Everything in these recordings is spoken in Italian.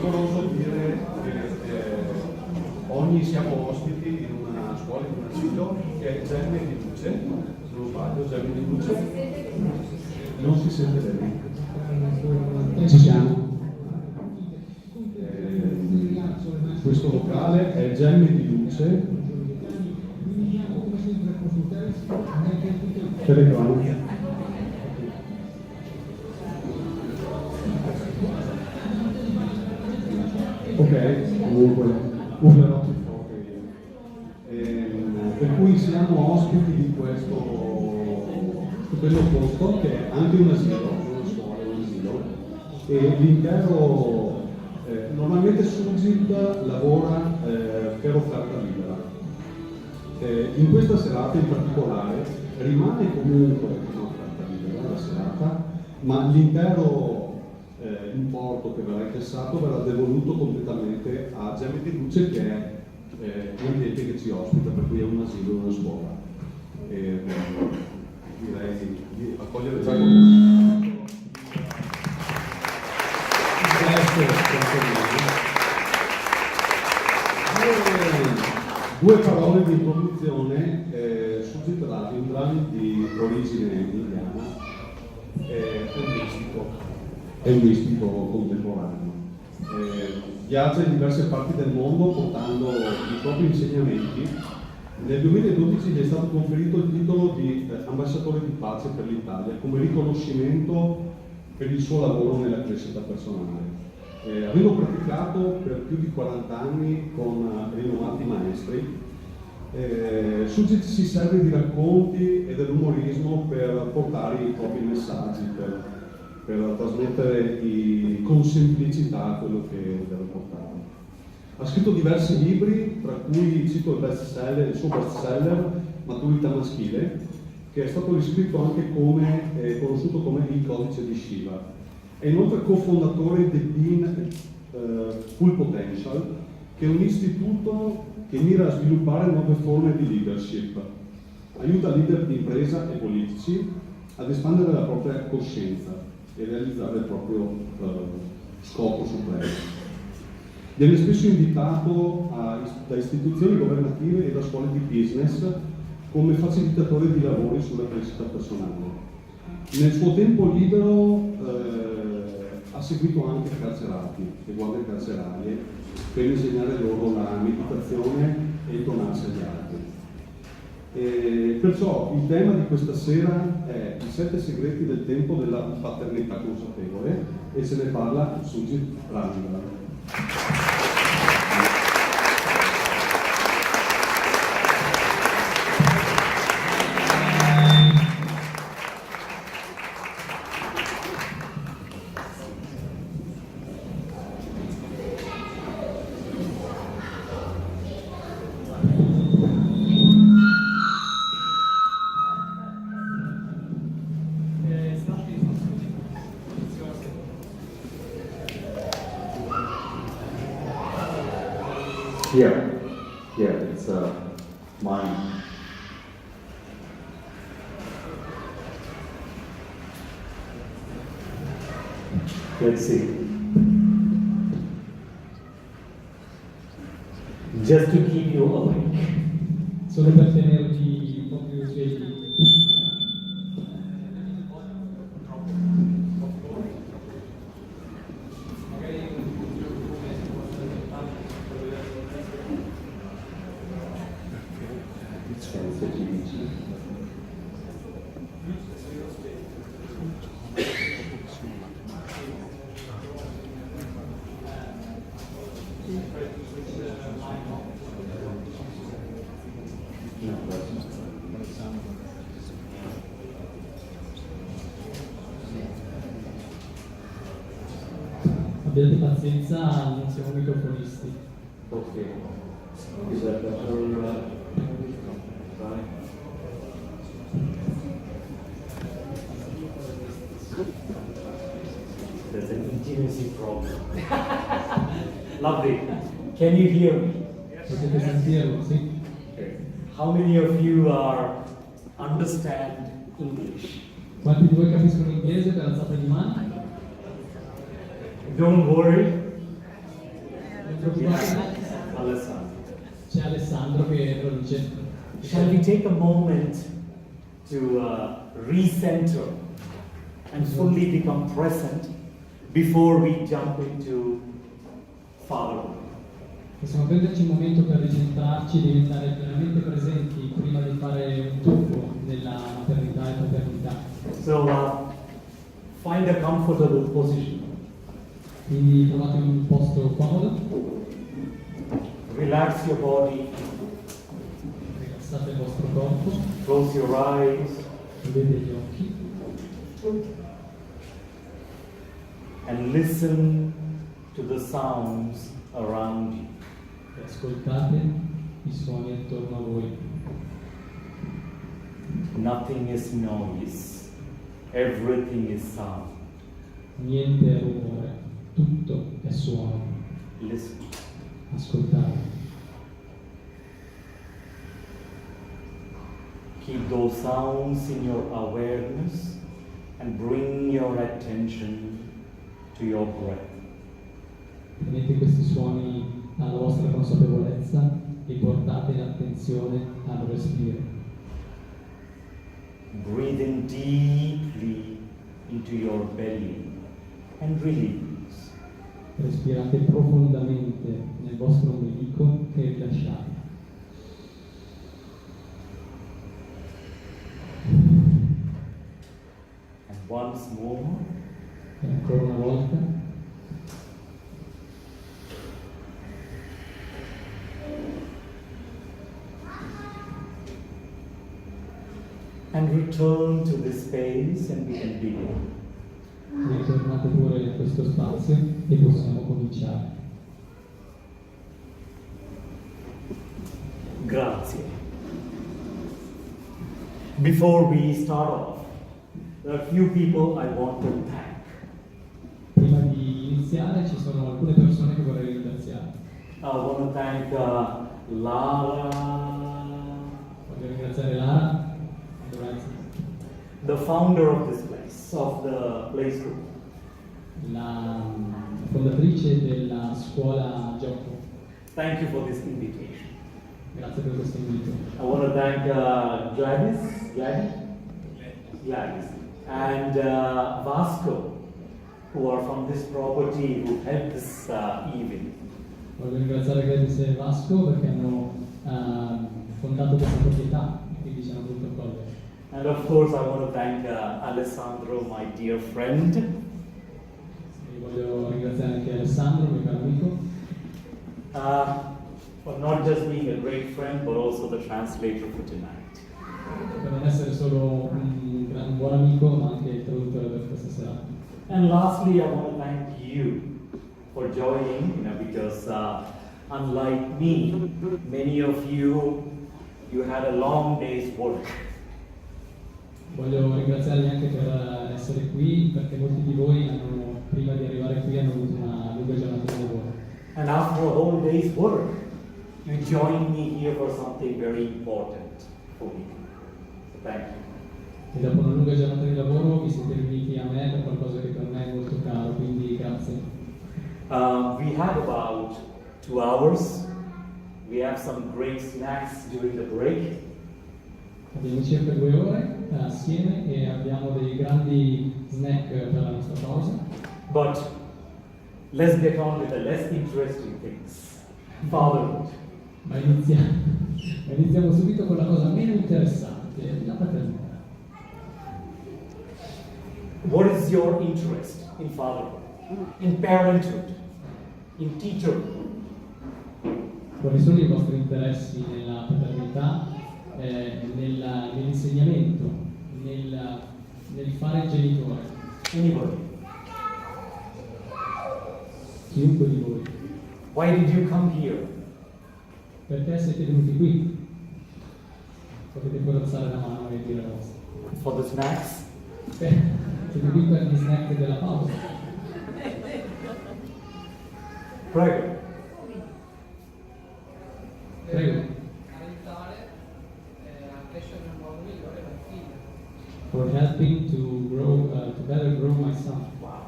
Volevo dire che ogni siamo ospiti in una scuola, in un asilo che è Germe di Luce, se non sbaglio, Germe di Luce. Non si sente bene. Ci siamo. Questo locale è Germe di Luce. Telecronaca. Ok, comunque urlerò più forte io. Per cui siamo ospiti di questo stupendo posto che è anche un asilo, una scuola, un asilo, e l'intero normalmente Sugit lavora per offerta libera. In questa serata in particolare rimane comunque un'offerta libera la serata, ma l'intero importo che verrà incassato verrà devoluto completamente a Gemme di Luce, che è l'ambiente che ci ospita, per cui è un asilo, una scuola. Direi di accogliere già con due parole di introduzione su Zitrati, un brano di origine indiana, è un mistico contemporaneo. Viaggia in diverse parti del mondo portando i propri insegnamenti. Nel 2012 gli è stato conferito il titolo di ambasciatore di pace per l'Italia come riconoscimento per il suo lavoro nella crescita personale. Avendo praticato per più di 40 anni con rinomati maestri, Sugit si serve di racconti e dell'umorismo per portare i propri messaggi, per trasmettere con semplicità quello che deve portare. Ha scritto diversi libri, tra cui cito il suo bestseller Maturità maschile, che è stato riscritto anche conosciuto come il codice di Shiva. È inoltre cofondatore del Full Potential, che è un istituto che mira a sviluppare nuove forme di leadership. Aiuta leader di impresa e politici ad espandere la propria coscienza e realizzare il proprio scopo supremo. Viene spesso invitato da istituzioni governative e da scuole di business come facilitatore di lavori sulla crescita personale. Nel suo tempo libero ha seguito anche carcerati e guardie carcerarie per insegnare loro la meditazione e il donarsi agli altri. Perciò il tema di questa sera è i 7 segreti del tempo della paternità consapevole e se ne parla Sugit Renderanno. Yeah, it's mine. Let's see. Just to keep you awake. Solo per tenerti un po' più svegli. Abbiate pazienza, non siamo microfonisti. Ok. Is that better? There's an intimacy problem. Lovely. Can you hear me? Potete sentirlo, sì? Okay. How many of you understand English? Quanti di voi capiscono l'inglese per alzata di mano? Don't worry, altro che traduce. Shall we take a moment to recenter and fully become present before we jump into fatherhood? Possiamo prenderci un momento per ricentrarci, diventare pienamente presenti prima di fare un tuffo nella maternità e paternità. So find a comfortable position. Quindi trovate un posto comodo, Relax your body. rilassate il vostro corpo, Close your eyes. chiudete gli occhi And listen to the sounds around you. e ascoltate i suoni attorno a voi. Nothing is noise. Everything is sound. Niente è rumore, tutto è suono. Listen. Ascoltate. Keep those sounds in your awareness and bring your attention to your breath. Tenete questi suoni alla vostra consapevolezza e portate l'attenzione al respiro. Breathing deeply into your belly and release. Respirate profondamente nel vostro ombelico e rilasciate. And once more, E ancora una volta. and return to this space and we can begin. Ritornate pure in questo spazio e possiamo cominciare. Grazie. Before we start off, there are a few people I want to thank. Prima di iniziare ci sono alcune persone che vorrei ringraziare. I want to thank Lara, Voglio ringraziare Lara, the founder of this place, of the play school. la fondatrice della scuola gioco. Thank you for this invitation. Grazie per questo invito. I want to thank Gladys, and Vasco, who are from this property, who helped this event. Voglio ringraziare Gladys e Vasco perché hanno fondato questa proprietà e quindi ci hanno voluto accogliere. And of course, I want to thank Alessandro, my dear friend. E voglio ringraziare anche Alessandro, mio caro amico, For not just being a great friend, but also the translator for tonight. per non essere solo un buon amico, ma anche il traduttore per questa serata. And lastly, I want to thank you for joining, because unlike me, many of you had a long day's work. Voglio ringraziarvi anche per essere qui, perché molti di voi prima di arrivare qui hanno avuto una lunga giornata di lavoro. And after a whole day's work, you joined me here for something very important for me. So thank you. E dopo una lunga giornata di lavoro vi siete riuniti a me per qualcosa che per me è molto caro, quindi grazie. We have about 2 hours. We have some great snacks during the break. Abbiamo circa 2 ore assieme e abbiamo dei grandi snack per la nostra pausa. But let's get on with the less interesting things. Fatherhood. Ma iniziamo subito con la cosa meno interessante, la paternità. What is your interest in fatherhood, in parenthood, in teacherhood? Quali sono i vostri interessi nella paternità, nell'insegnamento, nel fare il genitore? Anybody? Chiunque di voi. Why did you come here? Perché siete venuti qui? Potete pure alzare la mano e dire la vostra. For the snacks? Siete qui per gli snack della pausa. Prego. Prego. Aiutare a crescere in un modo migliore mio figlio. For helping to grow, to better grow my son. Wow.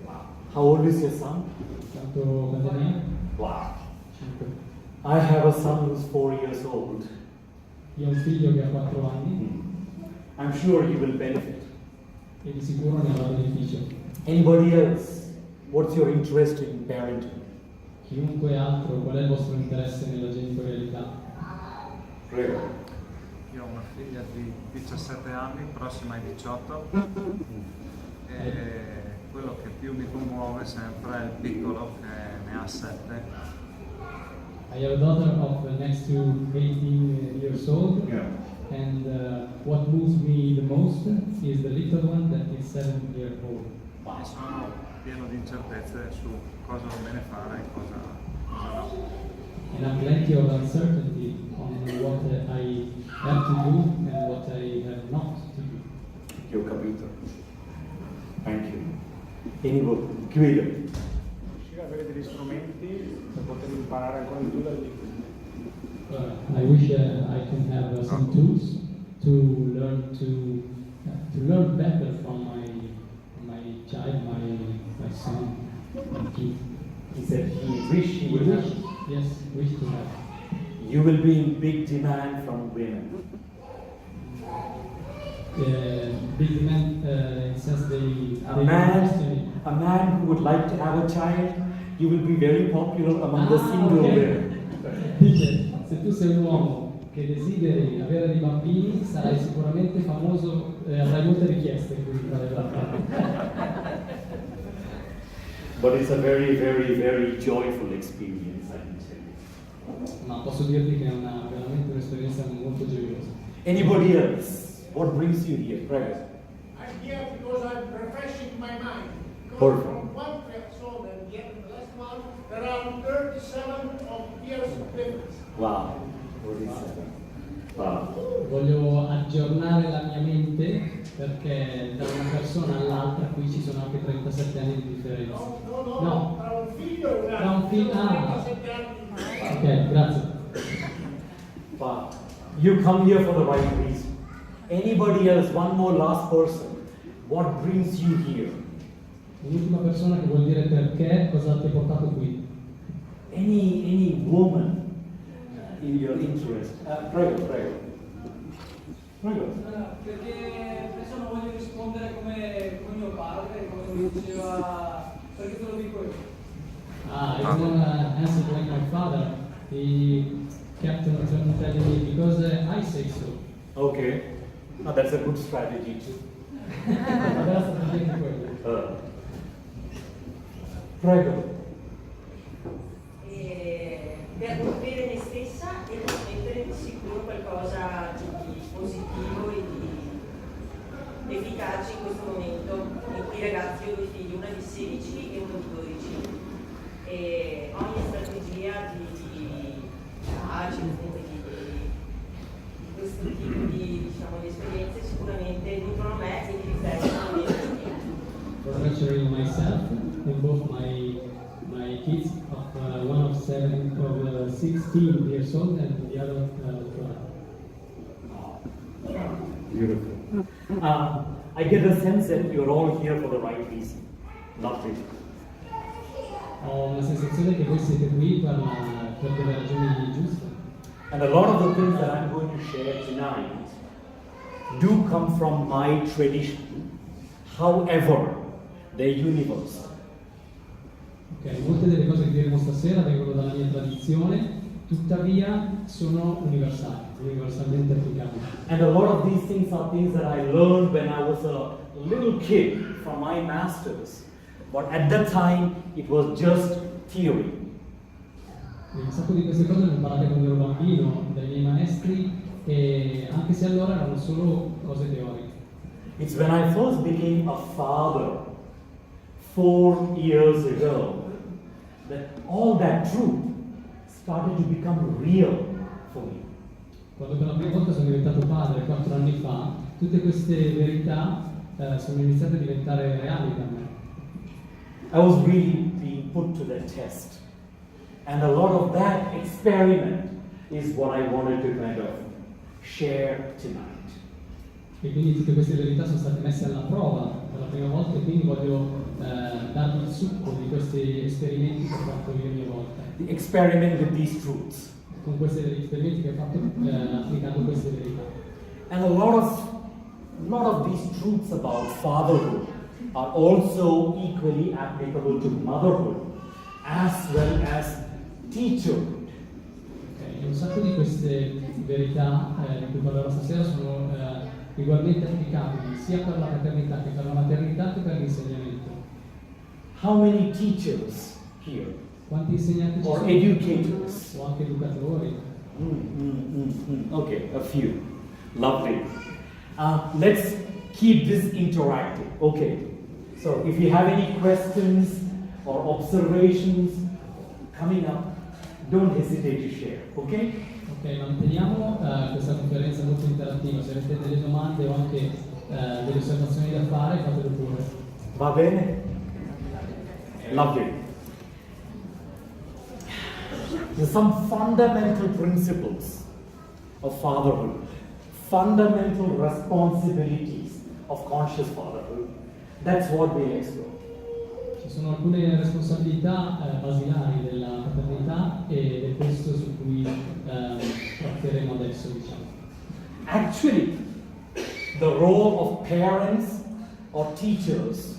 Wow. How old is your son? Quanto ne ha? Wow. 5. I have a son who's 4 years old. Io ho un figlio che ha 4 anni I'm sure he will benefit. e di sicuro ne avrà beneficio. Anybody else? What's your interest in parenting? Chiunque altro, qual è il vostro interesse nella genitorialità? Prego. Io ho una figlia di 17 anni, prossima ai 18, e quello che più mi commuove sempre è il piccolo che ne ha 7. I have a daughter of next to 18 years old, Yeah. and what moves me the most is the little one that is 7 years old. E sono pieno di incertezze su cosa va bene fare e cosa no. And I'm plenty of uncertainty on what I have to do and what I have not to do. Ti ho capito. Thank you. Anybody? Guido. Riuscire ad avere degli strumenti per poter imparare ancora di più dalle piccole. I wish I can have some tools to learn better from my child, my son, my kid. He said he wish he would have. Yes, wish to have. You will be in big demand from women. Big demand in sense they A question man who would like to have a child, you will be very popular among the single women. Dice, se tu sei un uomo che desideri avere dei bambini, sarai sicuramente famoso, avrai molte richieste qui tra le donne. But it's a very, very, very joyful experience, I can tell you. Ma posso dirti che è veramente un'esperienza molto gioiosa. Anybody else? What brings you here? Prego. I'm here because I'm refreshing my mind. Because Perfect. from one episode and yet the last one, there are 37 of years of difference. Wow. What is that? Wow. Voglio aggiornare la mia mente perché da una persona all'altra qui ci sono anche 37 anni di differenza. No, tra un figlio e un Tra un figlio, altro. 37 anni. Ok, grazie. Wow. You come here for the right reason. Anybody else? One more last person. What brings you here? Un'ultima persona che vuol dire perché, cosa ti ha portato qui? Any woman in your interest? Prego, prego. Prego. Perché adesso non voglio rispondere come mio padre, come mi diceva, perché te lo dico io. I don't want to answer like my father. He kept on telling me because I say so. Okay. Now that's a good strategy too. Aveva strategia quello. Prego. Per costruire me stessa e per mettere di sicuro qualcosa di positivo e di efficace in questo momento in cui i ragazzi, ho due figli, una di 16 e uno di 12, e ogni strategia di pace, di questo tipo di esperienze sicuramente nutrono me e mi riflettono nei miei figli. For nurturing myself and both my kids, one of 16 years old and the other 12. Beautiful. I get the sense that you're all here for the right reason. Not really. Ho una sensazione che voi siete qui per delle ragioni giuste. And a lot of the things that I'm going to share tonight do come from my tradition. However, they're universal. Ok, molte delle cose che diremo stasera vengono dalla mia tradizione, tuttavia sono universalmente applicabili. And a lot of these things are things that I learned when I was a little kid from my masters. But at that time, it was just theory. Un sacco di queste cose le ho imparate quando ero bambino dai miei maestri e anche se allora erano solo cose teoriche. It's when I first became a father 4 years ago that all that truth started to become real for me. Quando per la prima volta sono diventato padre 4 anni fa, tutte queste verità sono iniziate a diventare reali per me. I was really being put to the test. And a lot of that experiment is what I wanted to kind of share tonight. E quindi tutte queste verità sono state messe alla prova per la prima volta e quindi voglio darvi il succo di questi esperimenti che ho fatto io ogni volta. the experiment with these truths. con questi esperimenti che ha fatto applicando queste verità. And a lot of these truths about fatherhood are also equally applicable to motherhood as well as teacherhood. Okay, un sacco di queste verità di cui parlerò stasera sono ugualmente applicabili sia per la paternità che per la maternità che per l'insegnamento. How many teachers here? Quanti insegnanti ci Or sono? educators? O anche educatori? Okay, a few. Lovely. Let's keep this interactive. Okay. So if you have any questions or observations coming up, don't hesitate to share. Okay? Ok, manteniamo questa conferenza molto interattiva. Se avete delle domande o anche delle osservazioni da fare, fatelo pure. Va bene? Lovely. There's some fundamental principles of fatherhood, fundamental responsibilities of conscious fatherhood. That's what we'll explore. Ci sono alcune responsabilità basilari della paternità ed è questo su cui tratteremo adesso, diciamo. Actually, the role of parents or teachers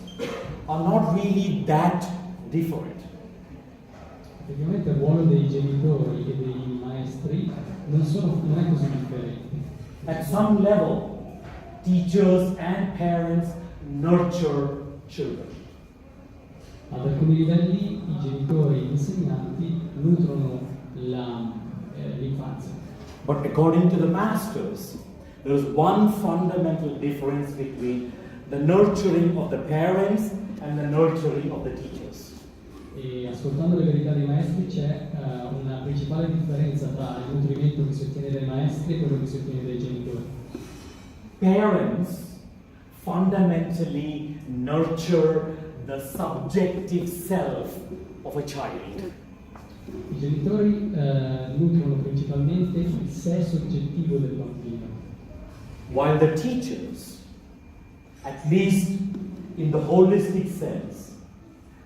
are not really that different. Effettivamente il ruolo dei genitori e dei maestri non è così differente. At some level, teachers and parents nurture children. Ad alcuni livelli i genitori e gli insegnanti nutrono l'infanzia. But according to the masters, there is one fundamental difference between the nurturing of the parents and the nurturing of the teachers. E ascoltando le verità dei maestri c'è una principale differenza tra il nutrimento che si ottiene dai maestri e quello che si ottiene dai genitori. Parents fundamentally nurture the subjective self of a child. I genitori nutrono principalmente il sé soggettivo del bambino, While the teachers, at least in the holistic sense,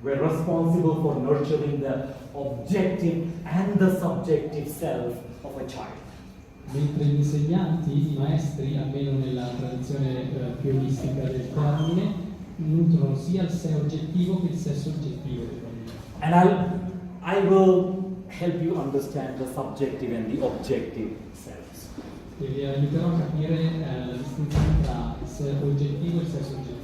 were responsible for nurturing the objective and the subjective self of a child. mentre gli insegnanti, i maestri, almeno nella tradizione più olistica del termine, nutrono sia il sé oggettivo che il sé soggettivo del bambino. And I will help you understand the subjective and the objective selves. E vi aiuterò a capire la distinzione tra il sé oggettivo e il sé soggettivo.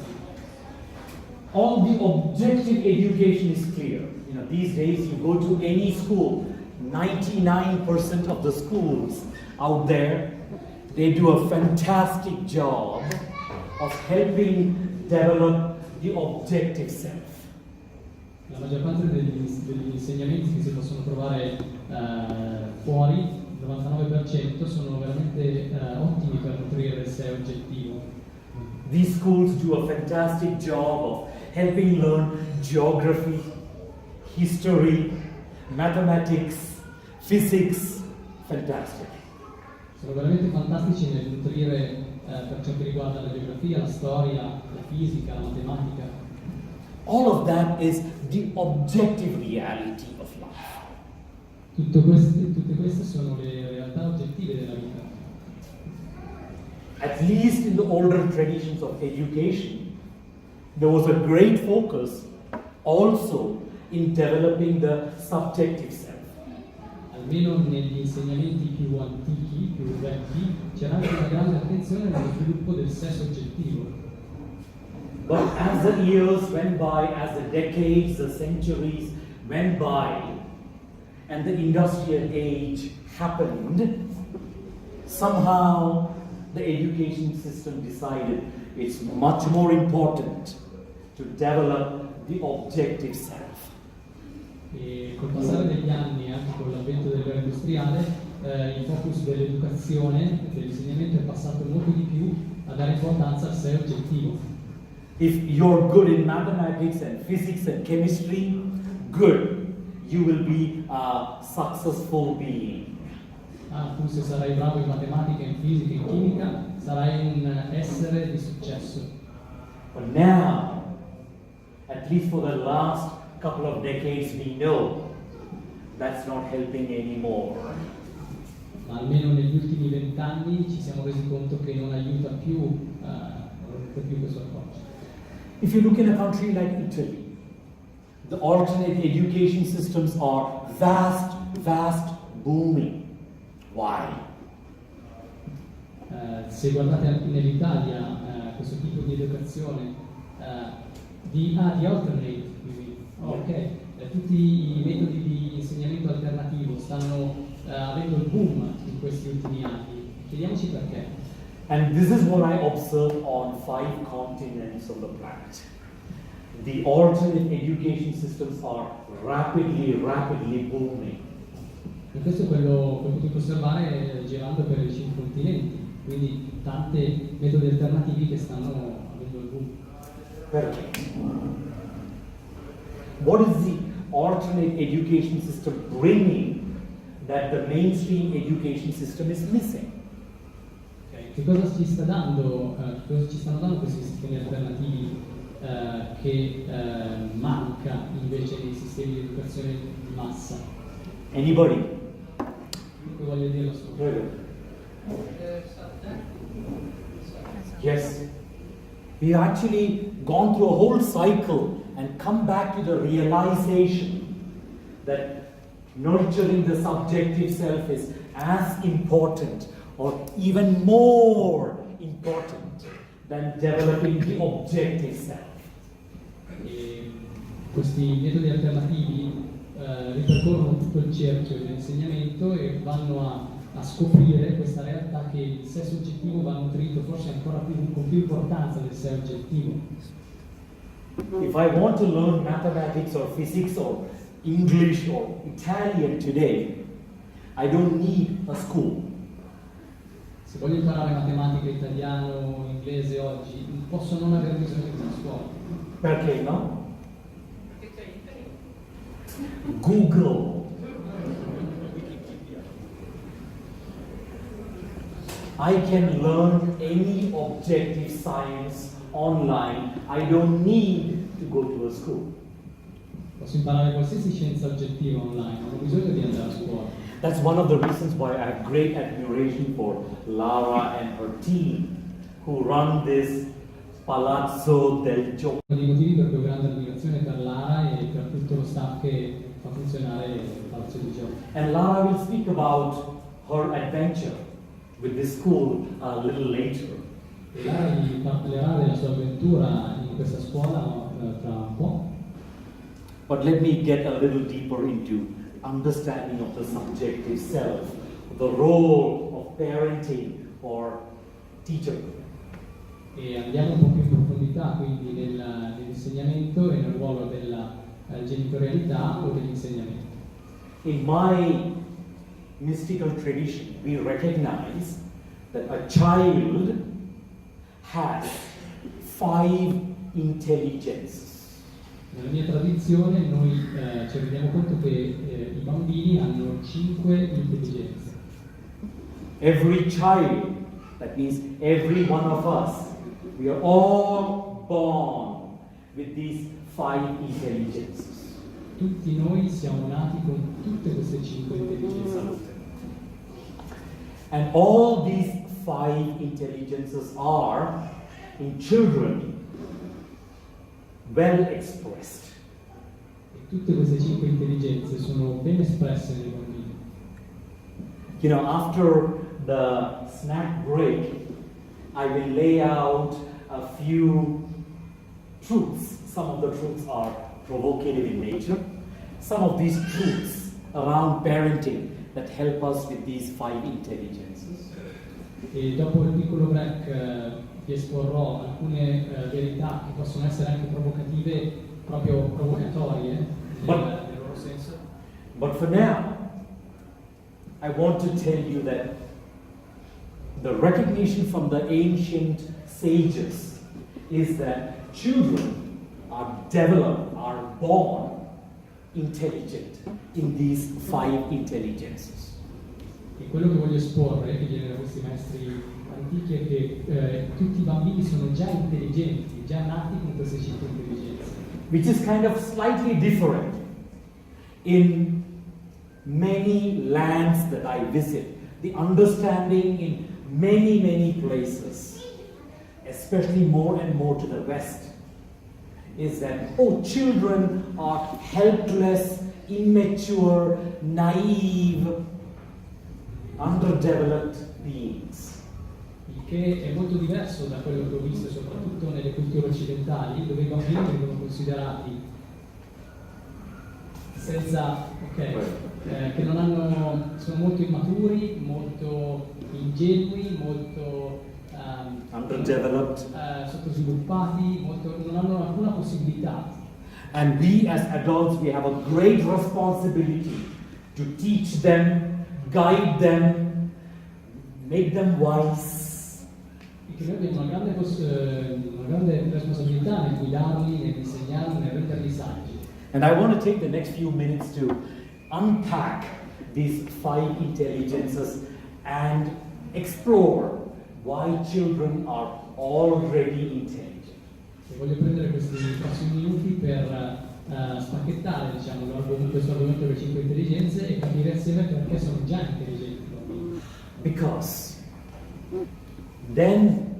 All the objective education is clear. You know, these days you go to any school, 99% of the schools out there, they do a fantastic job of helping develop the objective self. La maggior parte degli insegnamenti che si possono trovare fuori, il 99%, sono veramente ottimi per nutrire il sé oggettivo. These schools do a fantastic job of helping learn geography, history, mathematics, physics. Fantastic. Sono veramente fantastici nel nutrire per ciò che riguarda la geografia, la storia, la fisica, la matematica. All of that is the objective reality of life. Tutte queste sono le realtà oggettive della vita. At least in the older traditions of education, there was a great focus also in developing the subjective self. Almeno negli insegnamenti più antichi, più vecchi, c'era anche una grande attenzione nello sviluppo del sé soggettivo. But as the years went by, as the decades, the centuries went by, and the industrial age happened, somehow the education system decided it's much more important to develop the objective self. E col passare degli anni, anche con l'avvento dell'era industriale, il focus dell'educazione, dell'insegnamento è passato molto di più a dare importanza al sé oggettivo. If you're good in mathematics and physics and chemistry, good, you will be a successful being. Tu se sarai bravo in matematica, in fisica, in chimica, sarai un essere di successo. But now, at least for the last couple of decades, we know that's not helping anymore. Ma almeno negli ultimi 20 anni ci siamo resi conto che non aiuta più questo approccio. If you look in a country like Italy, the alternate education systems are vast, booming. Why? Se guardate anche nell'Italia questo tipo di educazione di alternate, tutti i metodi di insegnamento alternativo stanno avendo il boom in questi ultimi anni. Chiediamoci perché. And this is what I observe on 5 continents of the planet. The alternate education systems are rapidly booming. E questo è quello che potete osservare girando per i 5 continenti, quindi tanti metodi alternativi che stanno avendo il boom. Perché? What is the alternate education system bringing that the mainstream education system is missing? Che cosa ci stanno dando questi sistemi alternativi che manca invece nei sistemi di educazione di massa? Anybody? Io voglio dire la sua. Yes. We've actually gone through a whole cycle and come back to the realization that nurturing the subjective self is as important or even more important than developing the objective self. E questi metodi alternativi ripercorrono tutto il cerchio dell'insegnamento e vanno a scoprire questa realtà che il sé soggettivo va nutrito forse ancora con più importanza del sé oggettivo. If I want to learn mathematics or physics or English or Italian today, I don't need a school. Se voglio imparare matematica, italiano, inglese oggi, posso non avere bisogno di una scuola. Perché no? Google. I can learn any objective science online. I don't need to go to a school. Posso imparare qualsiasi scienza oggettiva online, non ho bisogno di andare a scuola. That's one of the reasons why I have great admiration for Lara and her team who run this Palazzo del Gioco. Uno dei motivi per cui ho grande ammirazione per Lara e per tutto lo staff che fa funzionare il Palazzo del Gioco. And Lara will speak about her adventure with this school a little later. E Lara vi parlerà della sua avventura in questa scuola tra un po'. But let me get a little deeper into understanding of the subjective self, the role of parenting or teacher. E andiamo un po' più in profondità quindi nell'insegnamento e nel ruolo della genitorialità o dell'insegnamento. In my mystical tradition, we recognize that a child has 5 intelligences. Nella mia tradizione noi ci rendiamo conto che i bambini hanno 5 intelligenze. Every child, that means every one of us, we are all born with these 5 intelligences. Tutti noi siamo nati con tutte queste 5 intelligenze. And all these 5 intelligences are, in children, well expressed. E tutte queste 5 intelligenze sono ben espresse nei bambini. You know, after the snack break, I will lay out a few truths. Some of the truths are provocative in nature. Some of these truths around parenting that help us with these 5 intelligences. E dopo il piccolo break vi esporrò alcune verità che possono essere anche provocative, proprio provocatorie nel loro senso. But for now, I want to tell you that the recognition from the ancient sages is that children are developed, are born intelligent in these 5 intelligences. E quello che voglio esporre, che viene da questi maestri antichi, è che tutti i bambini sono già intelligenti, già nati con queste 5 intelligenze. Which is kind of slightly different in many lands that I visit, the understanding in many, many places, especially more and more to the West, is that, oh, children are helpless, immature, naive, underdeveloped beings. Il che è molto diverso da quello che ho visto soprattutto nelle culture occidentali, dove i bambini vengono considerati senza, che non hanno, sono molto immaturi, molto ingenui, molto Underdeveloped. sottosviluppati, non hanno alcuna possibilità. And we as adults, we have a great responsibility to teach them, guide them, make them wise. E che noi abbiamo una grande responsabilità nel guidarli, nell'insegnarli, nel renderli saggi. And I want to take the next few minutes to unpack these 5 intelligences and explore why children are already intelligent. E voglio prendere questi prossimi minuti per spacchettare, diciamo, questo argomento delle 5 intelligenze e capire assieme perché sono già intelligenti. Because then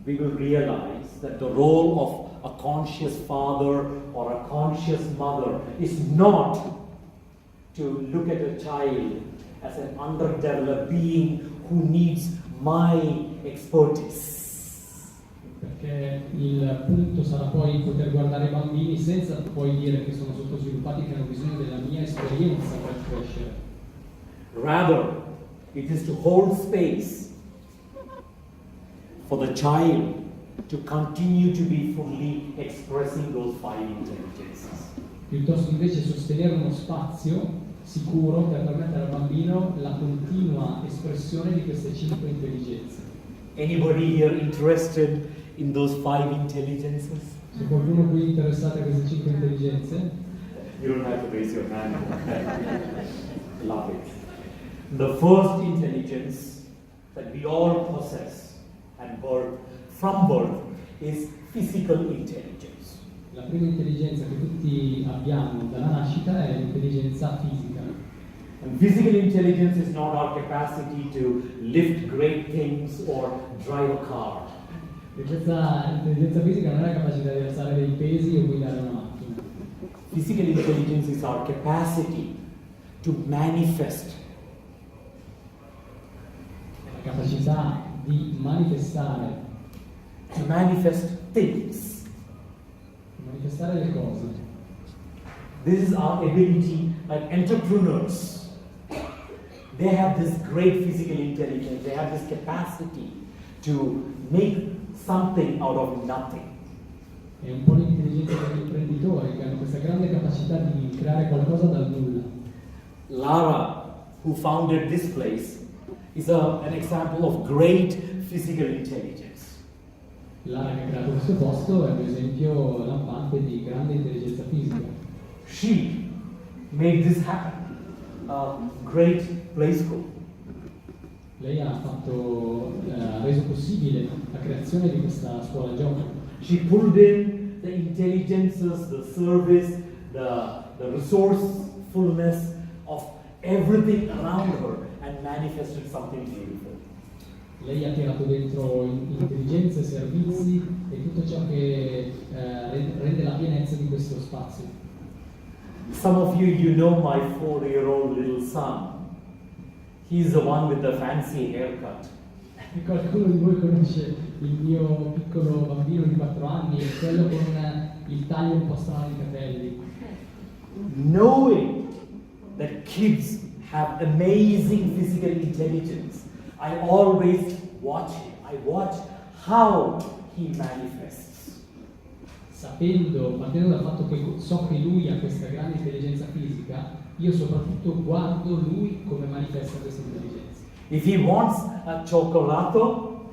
we will realize that the role of a conscious father or a conscious mother is not to look at a child as an underdeveloped being who needs my expertise. Perché il punto sarà poi poter guardare i bambini senza poi dire che sono sottosviluppati, che hanno bisogno della mia esperienza per crescere. Rather, it is to hold space for the child to continue to be fully expressing those 5 intelligences. Piuttosto invece sostenere uno spazio sicuro per permettere al bambino la continua espressione di queste 5 intelligenze. Anybody here interested in those 5 intelligences? Se qualcuno qui è interessato a queste 5 intelligenze, You don't have to raise your hand. Love it. The first intelligence that we all possess and from birth is physical intelligence. la prima intelligenza che tutti abbiamo dalla nascita è l'intelligenza fisica. And physical intelligence is not our capacity to lift great things or drive a car. E questa intelligenza fisica non è la capacità di alzare dei pesi o guidare una macchina. Physical intelligence is our capacity to manifest. È la capacità di manifestare. To manifest things. Manifestare le cose. This is our ability, like entrepreneurs. They have this great physical intelligence. They have this capacity to make something out of nothing. È un po' l'intelligenza degli imprenditori che hanno questa grande capacità di creare qualcosa dal nulla. Lara, who founded this place, is an example of great physical intelligence. Lara che ha creato questo posto è un esempio lampante di grande intelligenza fisica. She made this happen. A great play school. Lei ha reso possibile la creazione di questa scuola gioco. She pulled in the intelligences, the service, the resourcefulness of everything around her and manifested something beautiful. Lei ha tirato dentro intelligenze, servizi e tutto ciò che rende la pienezza di questo spazio. Some of you know my 4-year-old little son. He's the one with the fancy haircut. E qualcuno di voi conosce il mio piccolo bambino di 4 anni, quello con il taglio un po' strano di capelli. Knowing that kids have amazing physical intelligence, I always watch him. I watch how he manifests. Partendo dal fatto che so che lui ha questa grande intelligenza fisica, io soprattutto guardo lui come manifesta questa intelligenza. If he wants a cioccolato,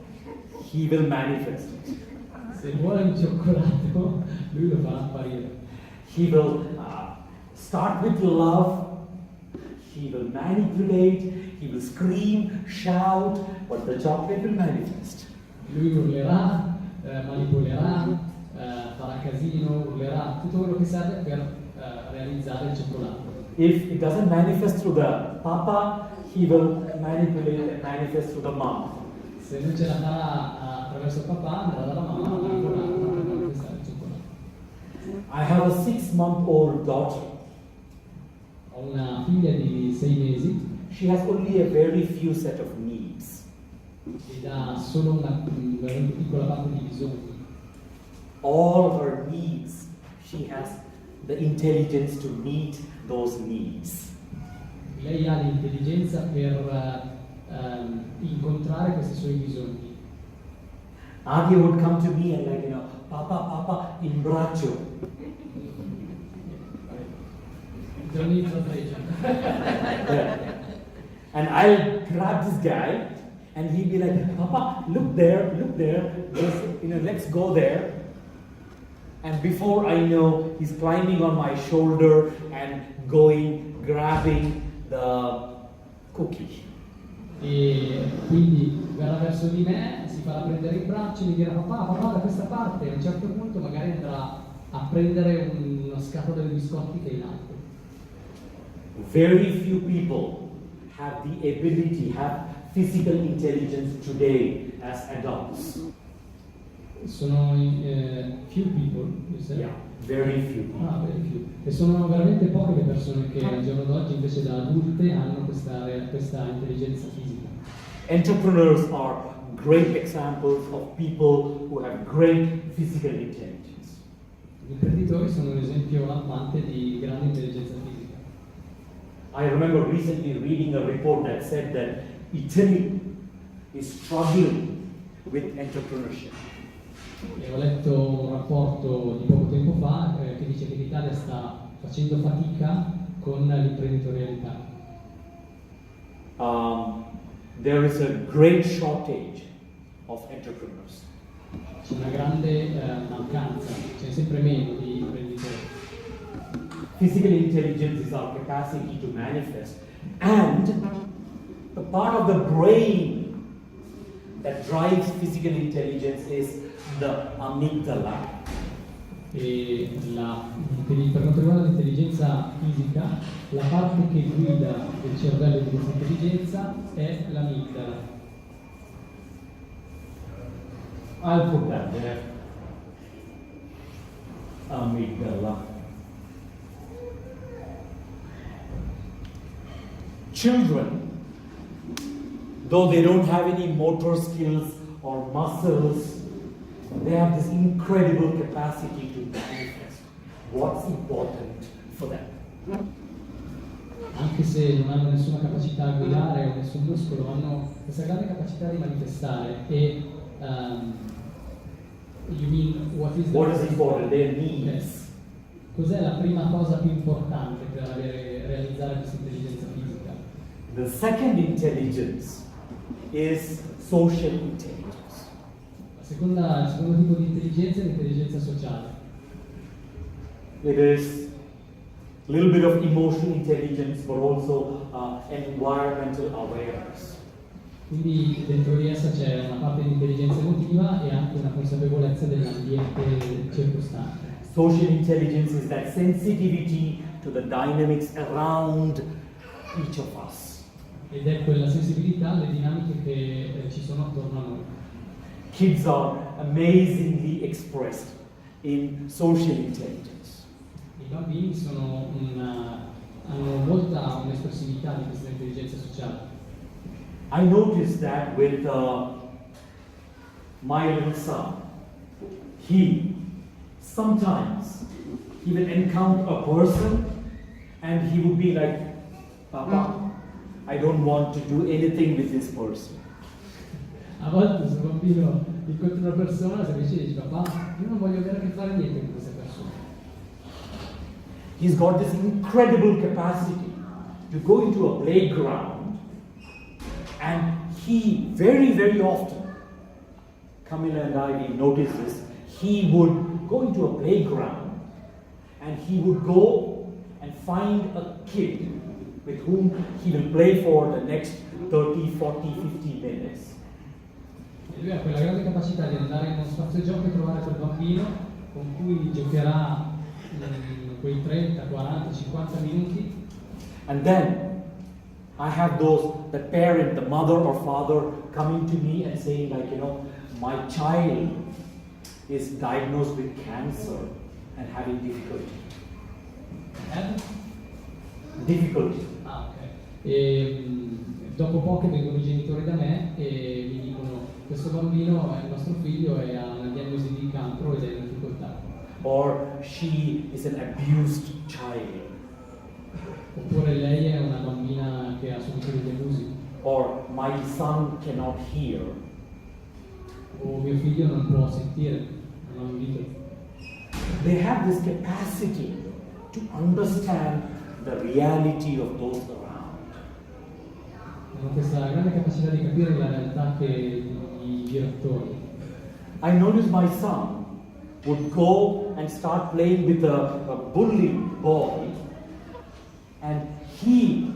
he will manifest it. Se vuole un cioccolato, lui lo farà apparire. He will start with love, he will manipulate, he will scream, shout, but the chocolate will manifest. Lui urlerà, manipolerà, farà casino, urlerà, tutto quello che serve per realizzare il cioccolato. If it doesn't manifest through the papa, he will manipulate and manifest through the mom. Se non ce la farà attraverso il papà, andrà dalla mamma, ma ancora manifestare il cioccolato. I have a 6-month-old daughter. Ho una figlia di 6 mesi, She has only a very few set of needs. che dà solo una veramente piccola parte di bisogni. All her needs, she has the intelligence to meet those needs. Lei ha l'intelligenza per incontrare questi suoi bisogni. Agli would come to me and like, you know, Papa, in braccio. Don't need translation. Yeah. And I'll grab this guy and he'll be like, Papa, look there, just, you know, let's go there. And before I know, he's climbing on my shoulder and grabbing the cookie. E quindi verrà verso di me, si farà prendere in braccio e mi dirà papà da questa parte, a un certo punto magari andrà a prendere una scatola di biscotti che è in alto. Very few people have the ability, have physical intelligence today as adults. Sono few people, you said? Yeah, very few. Very few. E sono veramente poche le persone che al giorno d'oggi invece da adulte hanno questa intelligenza fisica. Entrepreneurs are great examples of people who have great physical intelligence. Gli imprenditori sono un esempio lampante di grande intelligenza fisica. I remember recently reading a report that said that Italy is struggling with entrepreneurship. E ho letto un rapporto di poco tempo fa che dice che l'Italia sta facendo fatica con l'imprenditorialità. There is a great shortage of entrepreneurs. C'è una grande mancanza, c'è sempre meno di imprenditori. Physical intelligence is our capacity to manifest, and the part of the brain that drives physical intelligence is the amygdala. E per quanto riguarda l'intelligenza fisica, la parte che guida il cervello di questa intelligenza è l'amigdala. I'll put that there. Amygdala. Children, though they don't have any motor skills or muscles, they have this incredible capacity to manifest what's important for them. Anche se non hanno nessuna capacità a guidare o nessun muscolo, hanno questa grande capacità di manifestare. E you mean what is important? Their needs. Yes. Cos'è la prima cosa più importante per realizzare questa intelligenza fisica? The second intelligence is social intelligence. Il secondo tipo di intelligenza è l'intelligenza sociale. It is a little bit of emotional intelligence, but also environmental awareness. Quindi dentro di essa c'è una parte di intelligenza emotiva e anche una consapevolezza dell'ambiente circostante. Social intelligence is that sensitivity to the dynamics around each of us. Ed è quella sensibilità alle dinamiche che ci sono attorno a noi. Kids are amazingly expressed in social intelligence. I bambini hanno molta un'espressività di questa intelligenza sociale. I noticed that with my little son. Sometimes he will encounter a person and he would be like, Papa, I don't want to do anything with this person. A volte questo bambino incontra una persona e invece dice papà, io non voglio avere a che fare niente con questa persona. He's got this incredible capacity to go into a playground, and he very, very often, Camilla and I, we noticed this, he would go into a playground and he would go and find a kid with whom he will play for the next 30, 40, 50 minutes. E lui ha quella grande capacità di andare in uno spazio gioco e trovare quel bambino con cui giocherà quei 30, 40, 50 minuti And then I have the parent, the mother or father coming to me and saying like, my child is diagnosed with cancer and having difficulty. Difficulty. Ah, ok. Dopo poco vengono i genitori da me e mi dicono: questo bambino è il nostro figlio e ha una diagnosi di cancro ed è in difficoltà. Or she is an abused child. Oppure lei è una bambina che ha subito degli abusi. Or my son cannot hear. O mio figlio non può sentire, non ha udito. They have this capacity to understand the reality of those around. Hanno questa grande capacità di capire la realtà che gli gira attorno. I noticed my son would go and start playing with a bully boy, and he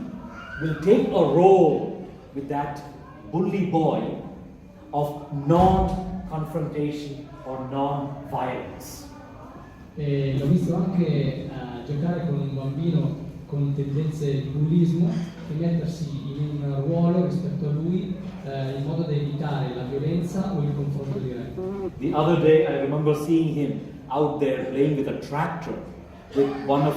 will take a role with that bully boy of non-confrontation or non-violence. E l'ho visto anche giocare con un bambino con tendenze di bullismo e mettersi in un ruolo rispetto a lui in modo da evitare la violenza o il confronto diretto. The other day I remember seeing him out there playing with a tractor with one of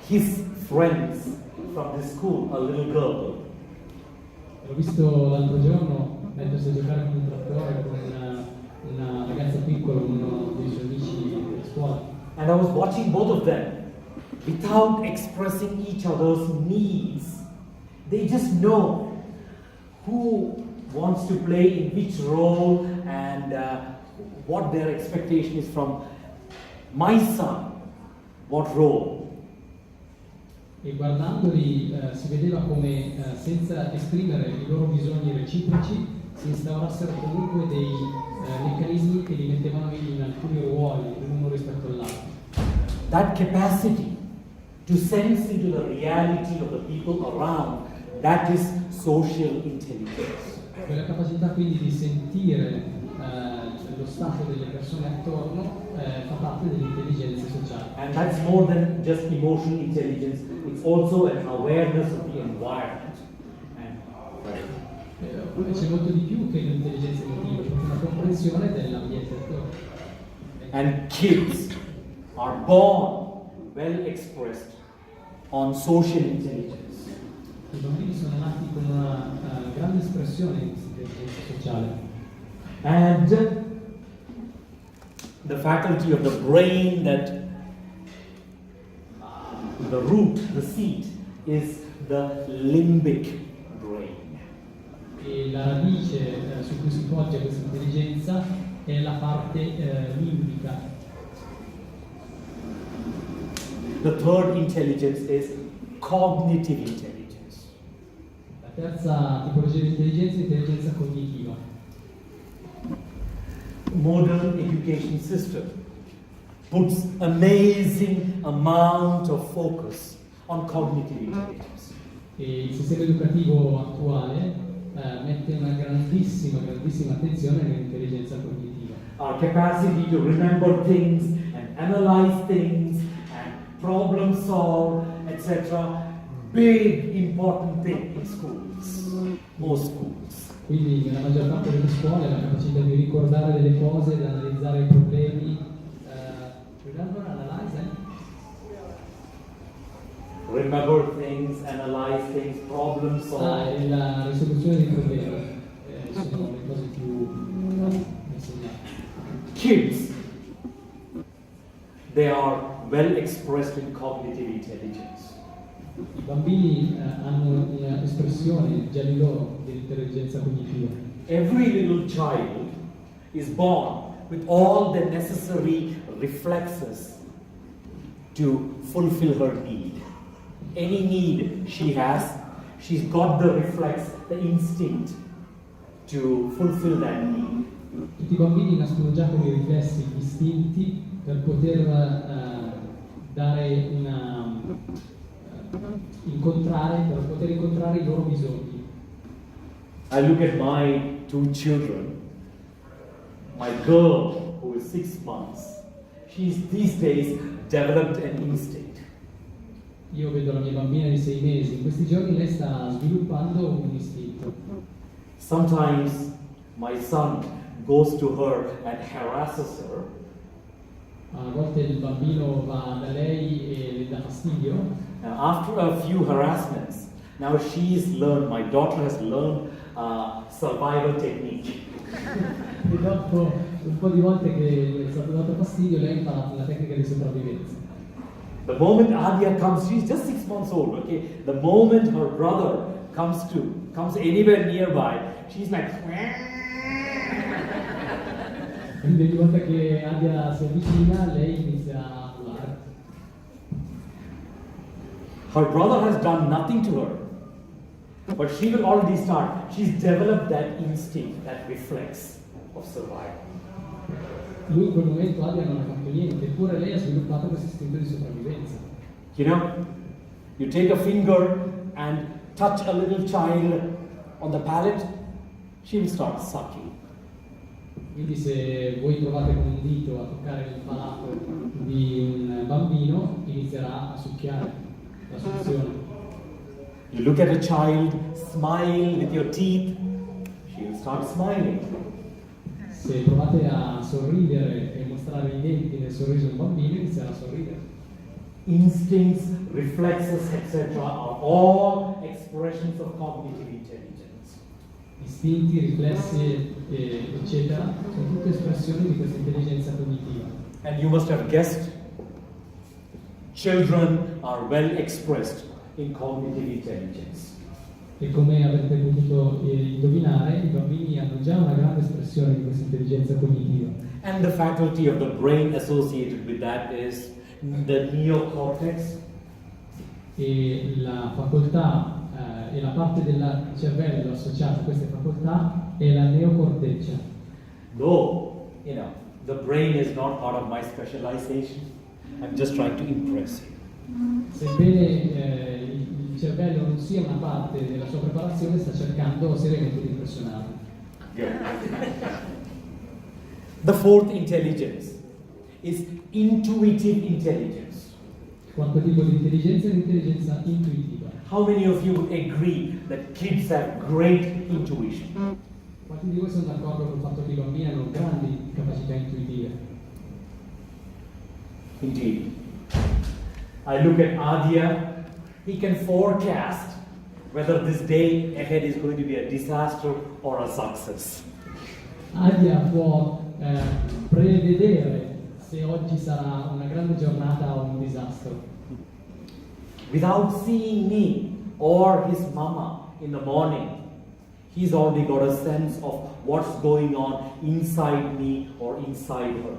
his friends from the school, a little girl. L'ho visto l'altro giorno mettersi a giocare con un trattore con una ragazza piccola, uno dei suoi amici di scuola. And I was watching both of them without expressing each other's needs. They just know who wants to play in which role and what their expectation is from my son, what role. E guardandoli si vedeva come senza esprimere i loro bisogni reciproci si instaurassero comunque dei meccanismi che li mettevano in alcuni ruoli l'uno rispetto all'altro. That capacity to sense into the reality of the people around, that is social intelligence. Quella capacità quindi di sentire lo stato delle persone attorno fa parte dell'intelligenza sociale. And that's more than just emotional intelligence, it's also an awareness of the environment. C'è molto di più che l'intelligenza emotiva, è una comprensione dell'ambiente attorno. And kids are born well expressed on social intelligence. I bambini sono nati con una grande espressione di intelligenza sociale. And the faculty of the brain that the root, the seed, is the limbic brain. E la radice su cui si poggia questa intelligenza è la parte limbica. The third intelligence is cognitive intelligence. La terza tipologia di intelligenza è l'intelligenza cognitiva. Modern education system puts amazing amount of focus on cognitive intelligence. E il sistema educativo attuale mette una grandissima attenzione all'intelligenza cognitiva. Our capacity to remember things and analyze things and problem solve, etc. Big important thing in schools, most schools. Quindi nella maggior parte delle scuole la capacità di ricordare delle cose, di analizzare i problemi, Remember things, analyze things, problem solve. e la risoluzione dei problemi sono le cose più insegnate. Kids, they are well expressed in cognitive intelligence. I bambini hanno un'espressione già di loro dell'intelligenza cognitiva. Every little child is born with all the necessary reflexes to fulfill her need. Any need she has, she's got the reflex, the instinct to fulfill that need. Tutti i bambini nascono già con i riflessi, gli istinti per poter incontrare i loro bisogni. I look at my two children. My girl, who is 6 months, she's these days developed an instinct. Io vedo la mia bambina di 6 mesi, in questi giorni lei sta sviluppando un istinto. Sometimes my son goes to her and harasses her. A volte il bambino va da lei e le dà fastidio. After a few harassments, now my daughter has learned survival technique. E dopo un po' di volte che è stato dato fastidio, lei ha imparato la tecnica di sopravvivenza. The moment Adia comes, she's just 6 months old, okay? The moment her brother comes anywhere nearby, she's like, Quindi ogni volta che Adia si avvicina, lei inizia a urlare. her brother has done nothing to her, but she will already start. She's developed that instinct, that reflex of survival. Lui in quel momento Adia non ha fatto niente, eppure lei ha sviluppato questo istinto di sopravvivenza. You know, you take a finger and touch a little child on the palate, she will start sucking. Quindi se voi provate con un dito a toccare il palato di un bambino, inizierà a succhiare la suzione. You look at a child, smile with your teeth, she will start smiling. Se provate a sorridere e mostrare i denti nel sorriso di un bambino, inizierà a sorridere. Instincts, reflexes, etc. are all expressions of cognitive intelligence. Istinti, riflessi, eccetera, sono tutte espressioni di questa intelligenza cognitiva. And you must have guessed, children are well expressed in cognitive intelligence. E come avrete potuto indovinare, i bambini hanno già una grande espressione di questa intelligenza cognitiva. And the faculty of the brain associated with that is the neocortex. E la facoltà e la parte del cervello associata a queste facoltà è la neocorteccia. Though, the brain is not part of my specialization, I'm just trying to impress you. Sebbene il cervello non sia una parte della sua preparazione, sta cercando seriamente di impressionarlo. The fourth intelligence is intuitive intelligence. Il quarto tipo di intelligenza è l'intelligenza intuitiva. How many of you would agree that kids have great intuition? Quanti di voi sono d'accordo con il fatto che i bambini hanno grandi capacità intuitive? Indeed. I look at Adia, he can forecast whether this day ahead is going to be a disaster or a success. Adia può prevedere se oggi sarà una grande giornata o un disastro. Without seeing me or his mama in the morning, he's already got a sense of what's going on inside me or inside her.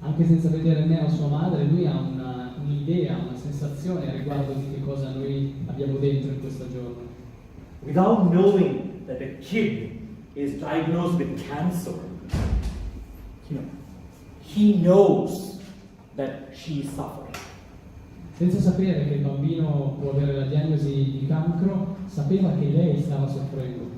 Anche senza vedere me o sua madre, lui ha un'idea, una sensazione a riguardo di che cosa noi abbiamo dentro in questo giorno. Without knowing that a kid is diagnosed with cancer, he knows that she is suffering. Senza sapere che il bambino può avere la diagnosi di cancro, sapeva che lei stava soffrendo.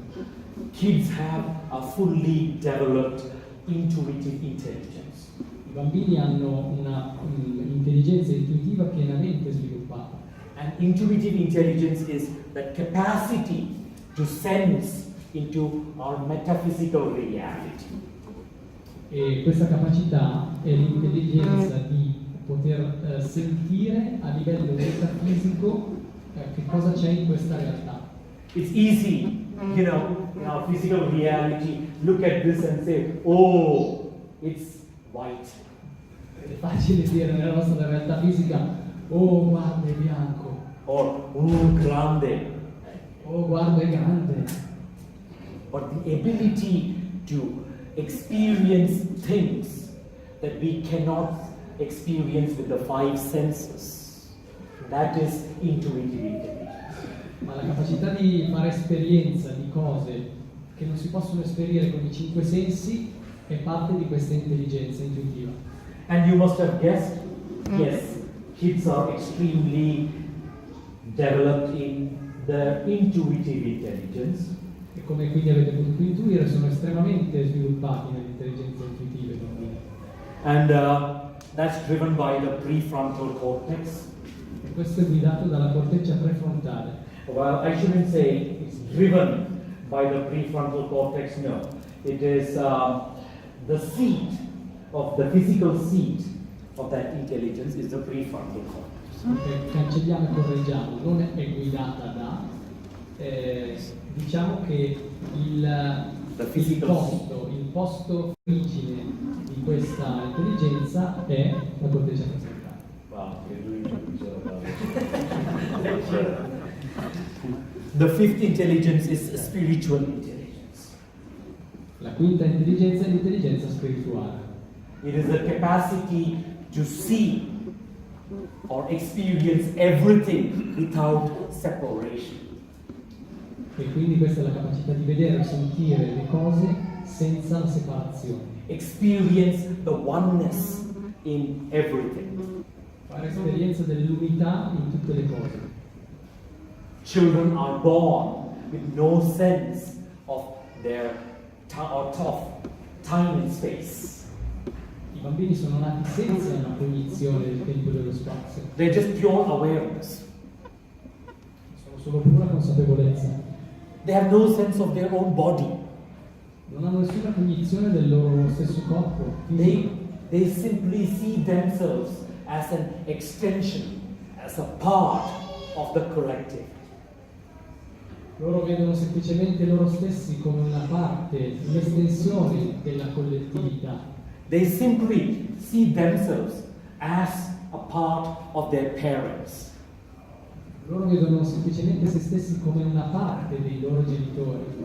Kids have a fully developed intuitive intelligence. I bambini hanno una intelligenza intuitiva pienamente sviluppata. And intuitive intelligence is the capacity to sense into our metaphysical reality. E questa capacità è l'intelligenza di poter sentire a livello metafisico che cosa c'è in questa realtà. It's easy, in our physical reality, look at this and say, oh, it's white. È facile dire nella nostra realtà fisica, oh guarda è bianco, Or, grande. oh guarda è grande. But the ability to experience things that we cannot experience with the 5 senses, that is intuitive intelligence. Ma la capacità di fare esperienza di cose che non si possono esperire con i 5 sensi è parte di questa intelligenza intuitiva. And you must have guessed, yes, kids are extremely developed in the intuitive intelligence. E come quindi avete potuto intuire, sono estremamente sviluppati nell'intelligenza intuitiva i bambini. And that's driven by the prefrontal cortex. Questo è guidato dalla corteccia prefrontale. Well, I shouldn't say it's driven by the prefrontal cortex, no. It is the seat of the physical seat of that intelligence is the prefrontal cortex. Cancelliamo e correggiamo, non è guidata da, diciamo che il posto origine di questa intelligenza è la corteccia prefrontale. Wow, you're doing a good job. The fifth intelligence is spiritual intelligence. La quinta intelligenza è l'intelligenza spirituale. It is the capacity to see or experience everything without separation. E quindi questa è la capacità di vedere o sentire le cose senza la separazione. Experience the oneness in everything. Fare esperienza dell'unità in tutte le cose. Children are born with no sense of their time and space. I bambini sono nati senza una cognizione del tempo e dello spazio. They're just pure awareness. Sono solo pura consapevolezza. They have no sense of their own body. Non hanno nessuna cognizione del loro stesso corpo. They simply see themselves as an extension, as a part of the collective. Loro vedono semplicemente loro stessi come una parte, un'estensione della collettività. They simply see themselves as a part of their parents. Loro vedono semplicemente se stessi come una parte dei loro genitori.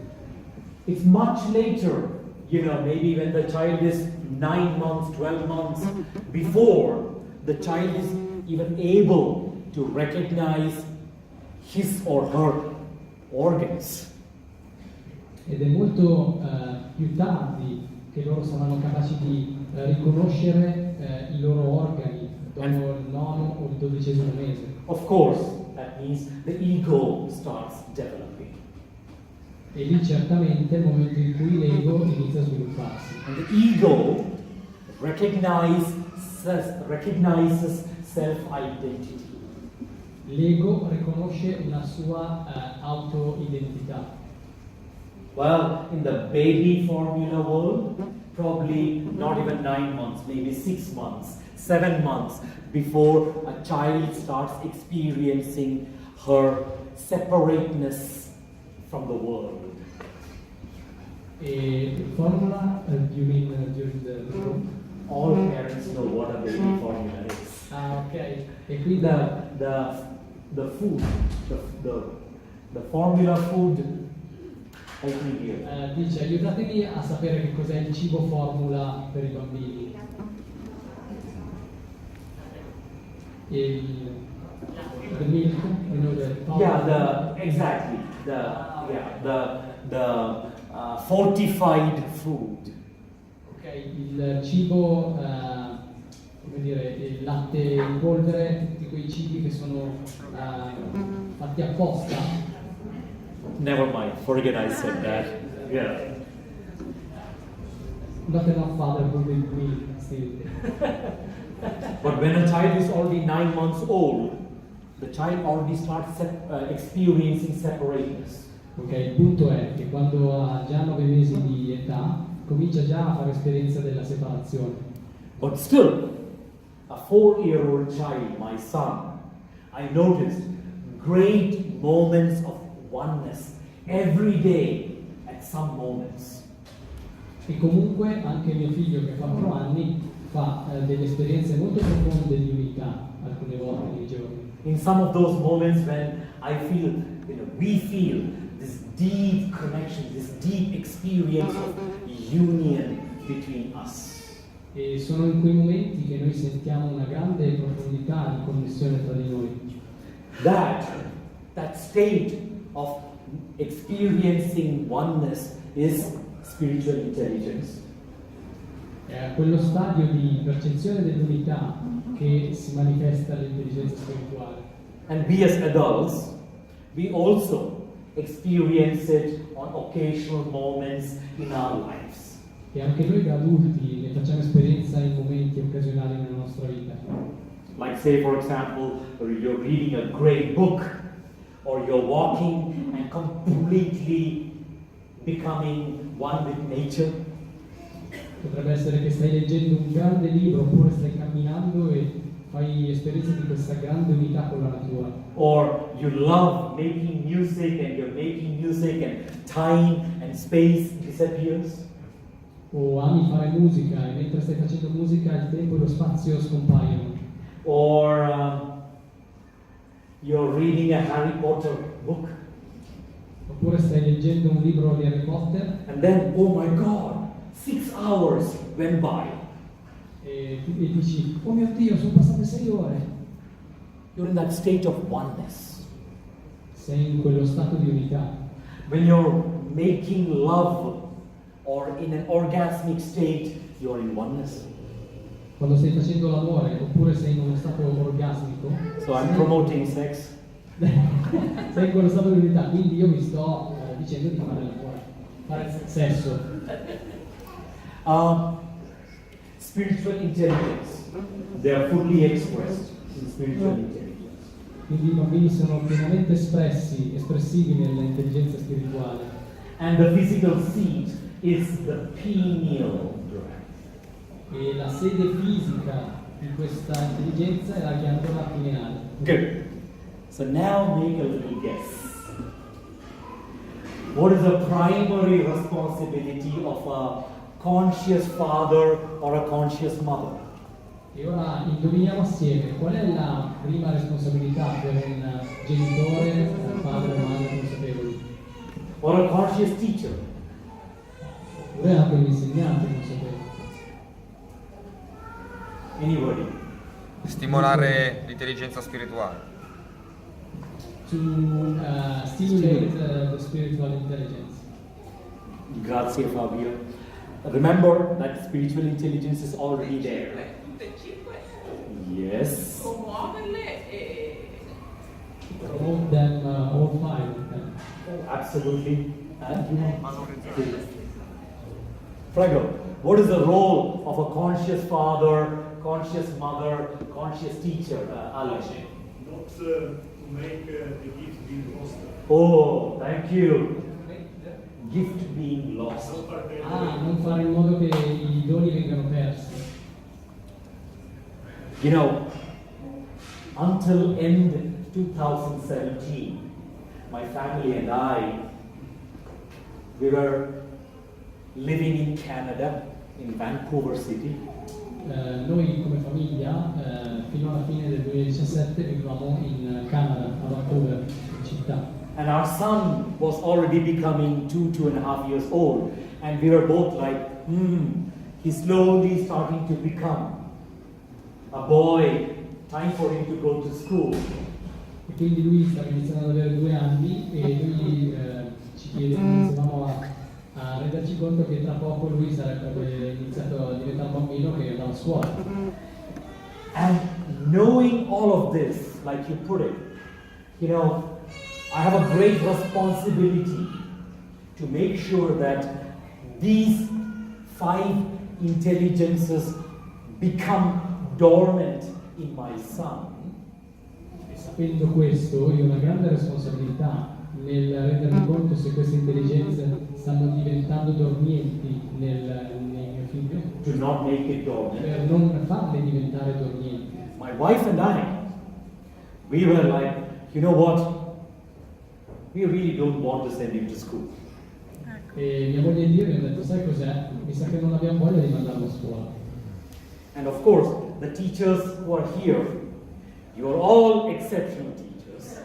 It's much later, maybe when the child is 9 months, 12 months, before the child is even able to recognize his or her organs. Ed è molto più tardi che loro saranno capaci di riconoscere i loro organi, dopo il 9 o il 12° mese. Of course, that means the ego starts developing. E lì certamente è il momento in cui l'ego inizia a svilupparsi. And the ego recognizes self-identity. L'ego riconosce una sua auto-identità. Well, in the baby formula world, probably not even 9 months, maybe 6 months, 7 months before a child starts experiencing her separateness from the world. E formula, you mean during the birth? All parents know what a baby formula is. Ah, ok. E quindi The food, the formula food, help me here. dice aiutatemi a sapere che cos'è il cibo formula per i bambini. The milk, Exactly. The fortified food. Ok, il cibo, come dire, il latte in polvere, tutti quei cibi che sono fatti apposta. Never mind, forget I said that. Yeah. Not enough fatherhood with milk still. But when a child is already 9 months old, the child already starts experiencing separateness. Ok, il punto è che quando ha già 9 mesi di età comincia già a fare esperienza della separazione. But still, a 4-year-old child, my son, I noticed great moments of oneness every day at some moments. E comunque anche mio figlio che fa 4 anni fa delle esperienze molto profonde di unità alcune volte nei giorni. In some of those moments when I feel, we feel this deep connection, this deep experience of union between us. E sono in quei momenti che noi sentiamo una grande profondità di connessione tra di noi. That state of experiencing oneness is spiritual intelligence. È a quello stadio di percezione dell'unità che si manifesta l'intelligenza spirituale. And we as adults, we also experience it on occasional moments in our lives. E anche noi da adulti ne facciamo esperienza in momenti occasionali nella nostra vita. Like say for example, you're reading a great book, or you're walking and completely becoming one with nature. Potrebbe essere che stai leggendo un grande libro oppure stai camminando e fai esperienza di questa grande unità con la natura. Or you love making music and you're making music and time and space disappears. O ami fare musica e mentre stai facendo musica il tempo e lo spazio scompaiono. Or you're reading a Harry Potter book. Oppure stai leggendo un libro di Harry Potter And then, oh my God, 6 hours went by. e dici, oh mio Dio, sono passate 6 ore. You're in that state of oneness. Sei in quello stato di unità. When you're making love or in an orgasmic state, you're in oneness. Quando stai facendo l'amore oppure sei in uno stato orgasmico, So I'm promoting sex. sei in quello stato di unità, quindi io vi sto dicendo di fare l'amore, fare sesso. Spiritual intelligence. They are fully expressed in spiritual intelligence. Quindi i bambini sono pienamente espressivi nell'intelligenza spirituale. And the physical seat is the pineal gland. E la sede fisica di questa intelligenza è la ghiandola pineale. Good. So now make a little guess. What is the primary responsibility of a conscious father or a conscious mother? E ora indoviniamo assieme qual è la prima responsabilità per un genitore, un padre o madre consapevoli, Or a conscious teacher? oppure anche un insegnante consapevole. Anybody? Stimolare l'intelligenza spirituale. To stimulate the spiritual intelligence. Grazie Fabio. Remember that spiritual intelligence is already there. Tutte e 5 Yes. promuoverle e Promote them all 5. Oh, absolutely. And you know, Prego, what is the role of a conscious father, conscious mother, conscious teacher? Alle? Not to make the gift be lost. Oh, thank you. Gift being lost. Non fare in modo che i doni vengano persi. You know, until end 2017, my family and I, we were living in Canada, in Vancouver City. Noi come famiglia fino alla fine del 2017 vivevamo in Canada, a Vancouver, città. And our son was already becoming 2.5 years old. And we were both like, he's slowly starting to become a boy, time for him to go to school. E quindi lui stava iniziando ad avere 2 anni e noi iniziavamo a renderci conto che tra poco lui sarebbe iniziato a diventare un bambino che andava a scuola. And knowing all of this, like you put it, you know, I have a great responsibility to make sure that these 5 intelligences become dormant in my son. E sapendo questo, io ho una grande responsabilità nel rendermi conto se queste intelligenze stanno diventando dormienti nei miei figli, To not make it dormant. per non farle diventare dormienti. My wife and I, we were like, you know what? We really don't want to send him to school. E mia moglie e io mi hanno detto, sai cos'è? Mi sa che non abbiamo voglia di mandarlo a scuola. And of course, the teachers who are here, you are all exceptional teachers.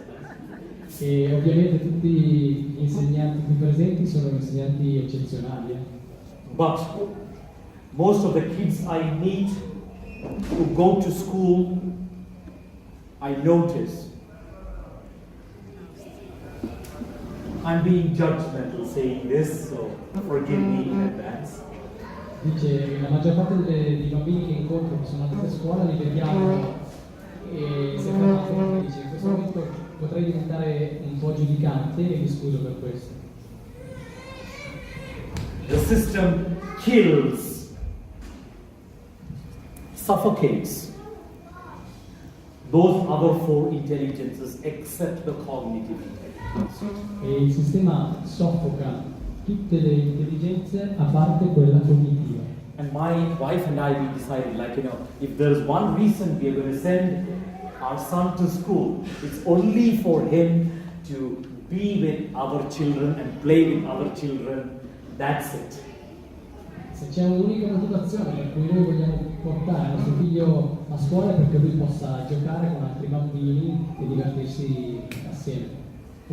E ovviamente tutti gli insegnanti qui presenti sono insegnanti eccezionali. But most of the kids I meet who go to school, I notice I'm being judgmental saying this, so forgive me in advance. Dice, la maggior parte dei bambini che incontro che sono andati a scuola li vediamo e si è fermato e dice, in questo momento potrei diventare un po' giudicante e mi scuso per questo. The system kills, suffocates those other four intelligences except the cognitive intelligence. E il sistema soffoca tutte le intelligenze a parte quella cognitiva. And my wife and I, we decided, like, if there's one reason we are going to send our son to school, it's only for him to be with other children and play with other children. That's it. Se c'è un'unica motivazione per cui noi vogliamo portare il nostro figlio a scuola è perché lui possa giocare con altri bambini e divertirsi assieme.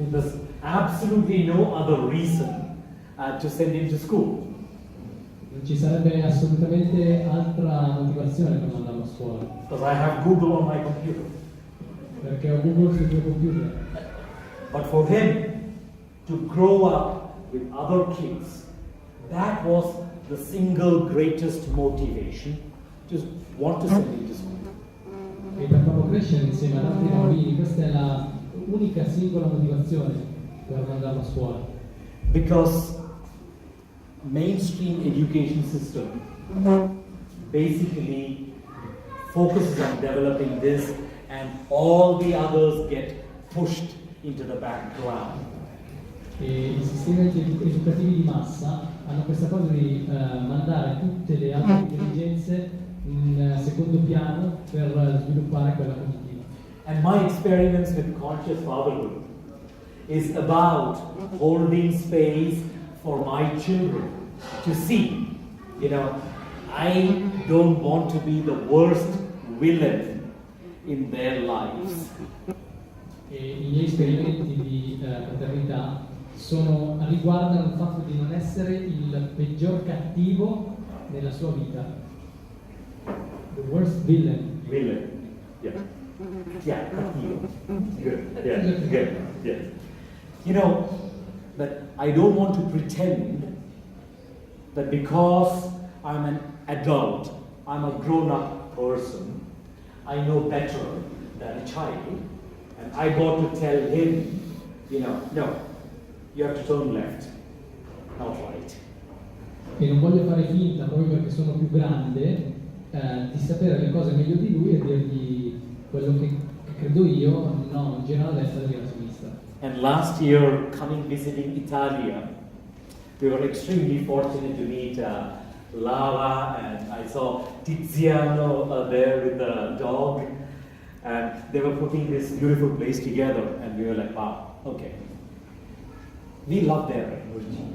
There's absolutely no other reason to send him to school. Non ci sarebbe assolutamente altra motivazione per mandarlo a scuola. Because I have Google on my computer. Perché ho Google sul mio computer. But for him to grow up with other kids, that was the single greatest motivation to want to send him to school. E per farlo crescere insieme ad altri bambini, questa è la unica singola motivazione per mandarlo a scuola. Because mainstream education system basically focuses on developing this and all the others get pushed into the background. E i sistemi educativi di massa hanno questa cosa di mandare tutte le altre intelligenze in secondo piano per sviluppare quella cognitiva. And my experience with Conscious Fatherhood is about holding space for my children to see, I don't want to be the worst villain in their lives. E i miei esperimenti di paternità riguardano il fatto di non essere il peggior cattivo nella sua vita. The worst villain. Villain, yeah. Yeah, cattivo. Good, yeah, good, yeah. But I don't want to pretend that because I'm an adult, I'm a grown-up person, I know better than a child, and I got to tell him, no, you have to turn left, not right. E non voglio fare finta, proprio perché sono più grande, di sapere le cose meglio di lui e dirgli quello che credo io, no, gira alla destra e gira a sinistra. And last year, coming visiting Italia, we were extremely fortunate to meet Lara, and I saw Tiziano there with the dog, and they were putting this beautiful place together, and we were like, wow, okay. We love their energy.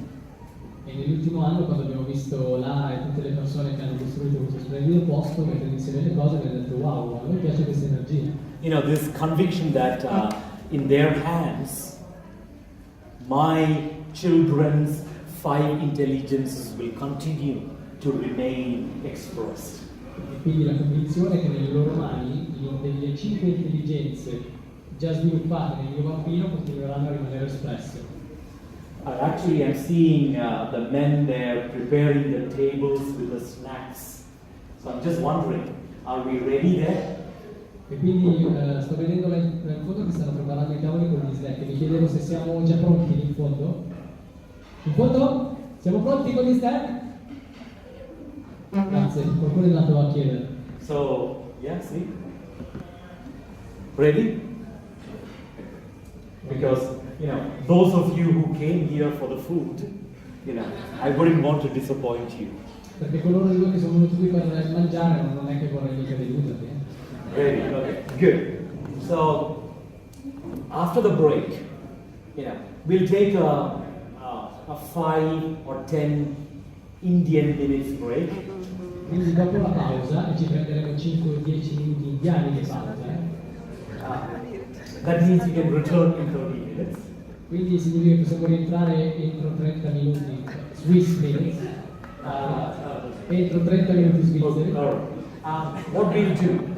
E nell'ultimo anno, quando abbiamo visto Lara e tutte le persone che hanno costruito questo splendido posto, mettendo insieme le cose, abbiamo detto wow, a noi piace questa energia. This conviction that in their hands, my children's 5 intelligences will continue to remain expressed. E quindi la convinzione che nelle loro mani le 5 intelligenze già sviluppate nel mio bambino continueranno a rimanere espresse. Actually, I'm seeing the men there preparing the tables with the snacks. So I'm just wondering, are we ready there? E quindi sto vedendo là in fondo che stanno preparando i tavoli con gli snack. Mi chiedevo se siamo già pronti lì in fondo. In fondo? Siamo pronti con gli snack? Grazie, qualcuno è andato a chiedere. So, yeah, see? Ready? Because, those of you who came here for the food, I wouldn't want to disappoint you. Perché coloro di voi che sono venuti qui per mangiare non è che vorrei mica deludervi. Ready? Okay, good. So, after the break, we'll take a 5 or 10 Indian minutes break. Quindi dopo la pausa, e ci prenderemo 5 o 10 minuti indiani di pausa. That means we can return in 30 minutes. Quindi significa che possiamo rientrare entro 30 minuti Swiss minutes. Entro 30 minuti svizzeri. What we'll do,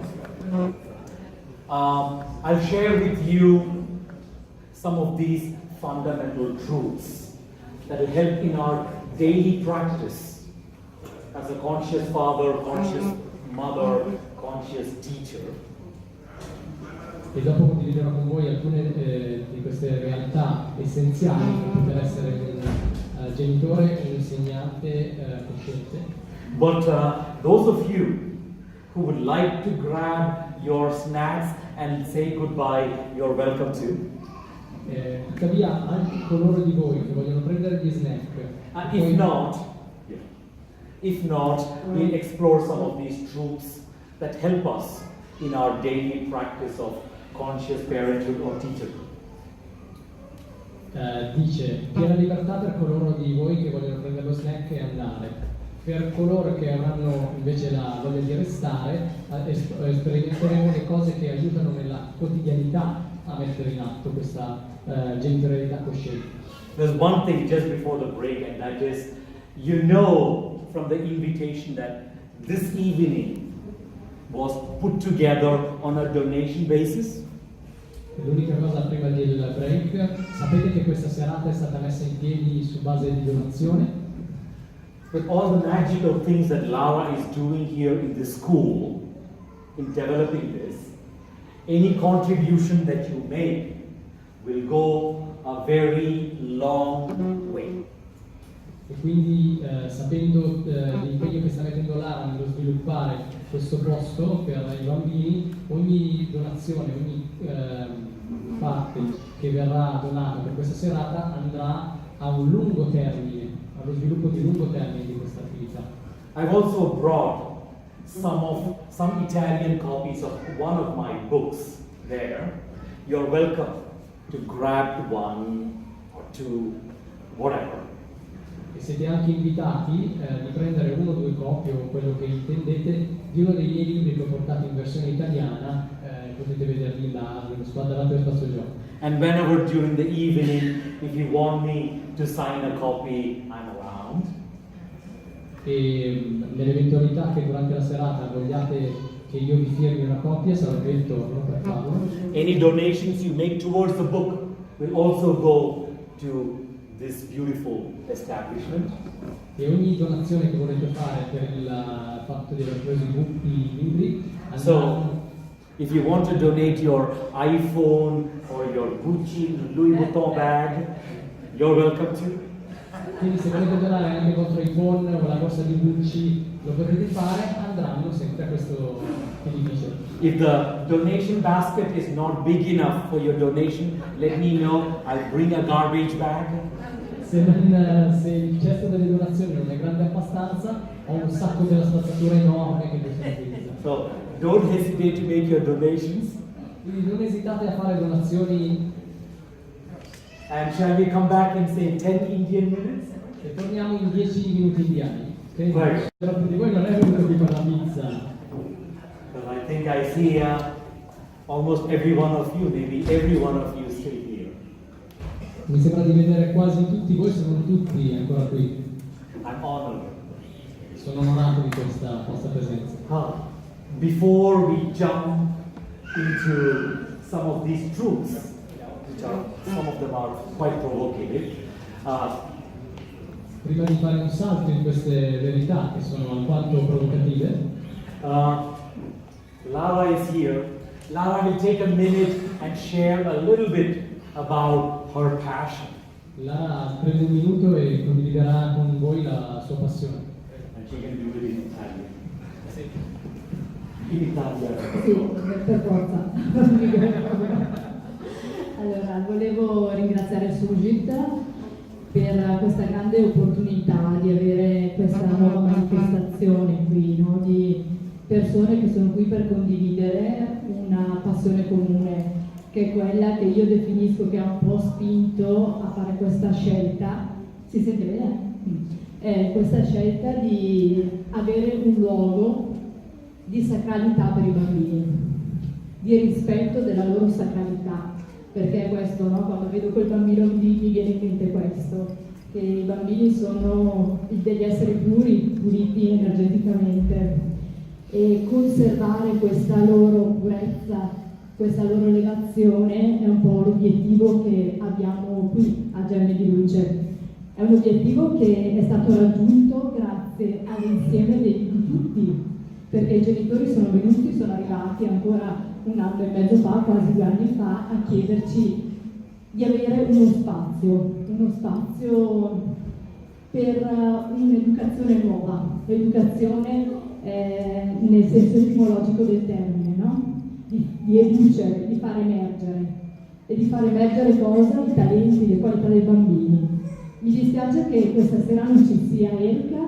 I'll share with you some of these fundamental truths that will help in our daily practice as a conscious father, conscious mother, conscious teacher. E dopo condividerò con voi alcune di queste realtà essenziali per poter essere un genitore e un insegnante cosciente. But those of you who would like to grab your snacks and say goodbye, you're welcome to. Tuttavia anche coloro di voi che vogliono prendere gli snack, And if not, we'll explore some of these truths that help us in our daily practice of conscious parenthood or teacherhood. Dice piena libertà per coloro di voi che vogliono prendere lo snack e andare. Per coloro che avranno invece la voglia di restare, sperimenteremo le cose che aiutano nella quotidianità a mettere in atto questa genitorialità cosciente. There's one thing just before the break, and that is, you know from the invitation that this evening was put together on a donation basis. L'unica cosa prima del break, sapete che questa serata è stata messa in piedi su base di donazione? With all the magical things that Lara is doing here in the school, in developing this, any contribution that you make will go a very long way. E quindi sapendo l'impegno che sta mettendo Lara nello sviluppare questo posto per i bambini, ogni donazione, ogni parte che verrà donata per questa serata andrà a un lungo termine, allo sviluppo di lungo termine di questa attività. I've also brought some Italian copies of one of my books there. You're welcome to grab one or two, whatever. E siete anche invitati di prendere uno o due copie o quello che intendete di uno dei miei libri che ho portato in versione italiana, potete vederli là davanti allo spazio gioco. And whenever during the evening, if you want me to sign a copy, I'm around. E nell'eventualità che durante la serata vogliate che io vi firmi una copia, sarò qui intorno per farlo. Any donations you make towards the book will also go to this beautiful establishment. E ogni donazione che volete fare per il fatto di aver preso i libri, So, if you want to donate your iPhone or your Gucci Louis Vuitton bag, you're welcome to. Quindi se volete donare anche il vostro iPhone o la borsa di Gucci, lo potete fare, andranno sempre a questo edificio. If the donation basket is not big enough for your donation, let me know. I'll bring a garbage bag. Se il cesto delle donazioni non è grande abbastanza, ho un sacco della spazzatura enorme che possiamo utilizzare. So, don't hesitate to make your donations. Quindi non esitate a fare donazioni. And shall we come back in, say, 10 Indian minutes? E torniamo in 10 minuti indiani. Che Vai. per di voi non è venuto qui per la pizza. But I think I see almost every one of you, maybe every one of you still here. Mi sembra di vedere quasi tutti voi, se non tutti ancora qui. I'm honored. Sono onorato di questa vostra presenza. Before we jump into some of these truths, which are, some of them are quite provocative, Prima di fare un salto in queste verità che sono alquanto provocative, Lara is here. Lara will take a minute and share a little bit about her passion. Lara prende un minuto e condividerà con voi la sua passione. And she can do it in Italian. In Italia. Sì, per forza. Allora, volevo ringraziare Sujit per questa grande opportunità di avere questa nuova manifestazione qui, no? Di persone che sono qui per condividere una passione comune, che è quella che io definisco che ha un po' spinto a fare questa scelta. Si sente bene? Questa scelta di avere un luogo di sacralità per i bambini, di rispetto della loro sacralità, perché questo, no? Quando vedo quel bambino mi viene in mente questo, che i bambini sono degli esseri puliti energeticamente, e conservare questa loro purezza, questa loro elevazione è un po' l'obiettivo che abbiamo qui a Gemme di Luce. È un obiettivo che è stato raggiunto grazie all'insieme di tutti, perché i genitori sono arrivati ancora un anno e mezzo fa, quasi 2 anni fa, a chiederci di avere uno spazio per un'educazione nuova, educazione nel senso etimologico del termine, no? di educere, di far emergere. E di far emergere cosa? I talenti, le qualità dei bambini. Mi dispiace che questa sera non ci sia Erika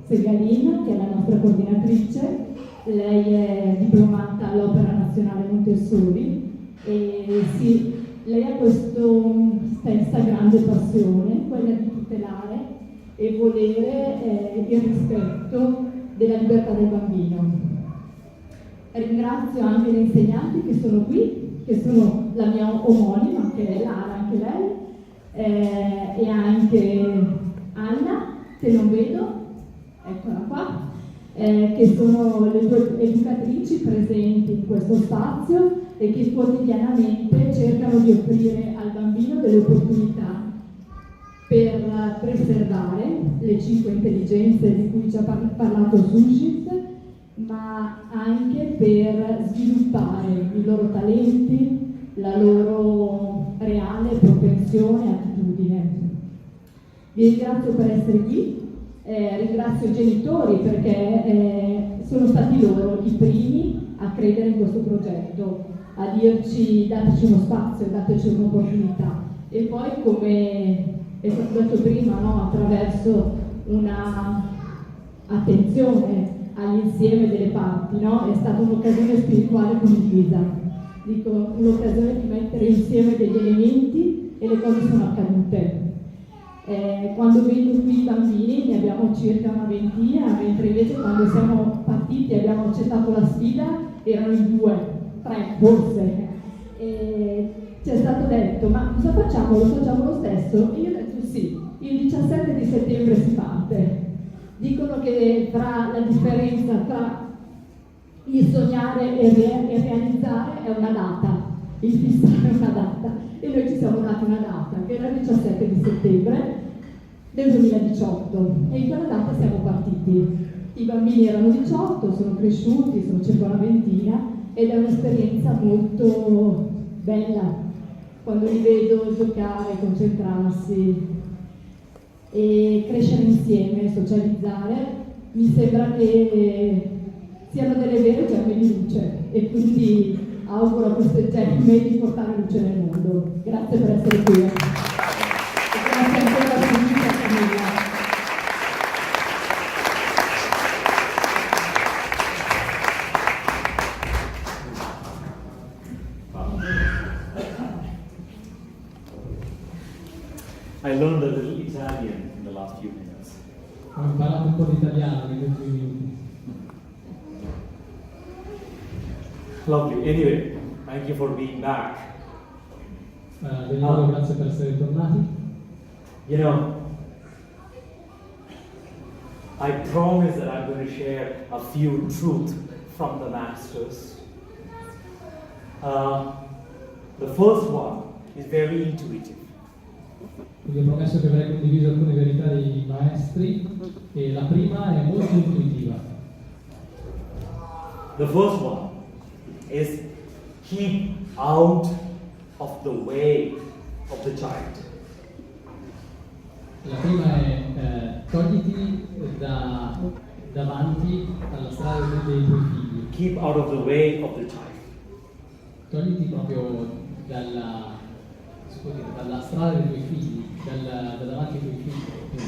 Segalina, che è la nostra coordinatrice. Lei è diplomata all'Opera Nazionale Montessori e sì, lei ha questa grande passione, quella di tutelare e volere il rispetto della libertà del bambino. Ringrazio anche le insegnanti che sono qui, che sono la mia omonima, che è Lara, anche lei, e anche Anna, che non vedo, eccola qua, che sono le due educatrici presenti in questo spazio e che quotidianamente cercano di offrire al bambino delle opportunità per preservare le 5 intelligenze di cui ci ha parlato Sujit, ma anche per sviluppare i loro talenti, la loro reale propensione e attitudine. Vi ringrazio per essere qui, ringrazio i genitori perché sono stati loro i primi a credere in questo progetto, a dirci dateci uno spazio, dateci un'opportunità. E poi, come è stato detto prima, no, attraverso una attenzione all'insieme delle parti, no? È stata un'occasione spirituale condivisa, dico un'occasione di mettere insieme degli elementi e le cose sono accadute. Quando vedo qui i bambini ne abbiamo circa una ventina, mentre invece quando siamo partiti e abbiamo accettato la sfida erano in 2, 3 forse. Ci è stato detto, ma cosa facciamo? Lo facciamo lo stesso? E io ho detto sì, il 17 di settembre si parte. Dicono che tra la differenza tra il sognare e realizzare è una data, il fissare una data, e noi ci siamo dati una data, che era il 17 di settembre del 2018, e in quella data siamo partiti. I bambini erano 18, sono cresciuti, sono circa una ventina, ed è un'esperienza molto bella quando li vedo giocare, concentrarsi e crescere insieme, socializzare. Mi sembra che siano delle vere gemme di luce e quindi auguro a queste gemme di portare luce nel mondo. Grazie per essere qui. E grazie ancora a tutti e a famiglia. I learned a little Italian in the last few minutes. Ho imparato un po' di italiano negli ultimi minuti. Lovely. Anyway, thank you for being back. Di nuovo grazie per essere tornati. You know, I promise that I'm going to share a few truths from the masters. The first one is very intuitive. Quindi ho promesso che avrei condiviso alcune verità dei maestri e la prima è molto intuitiva. The first one is keep out of the way of the child. La prima è togliti davanti alla strada dei tuoi figli. Keep out of the way of the child. Togliti proprio dalla strada dei tuoi figli, da davanti ai tuoi figli.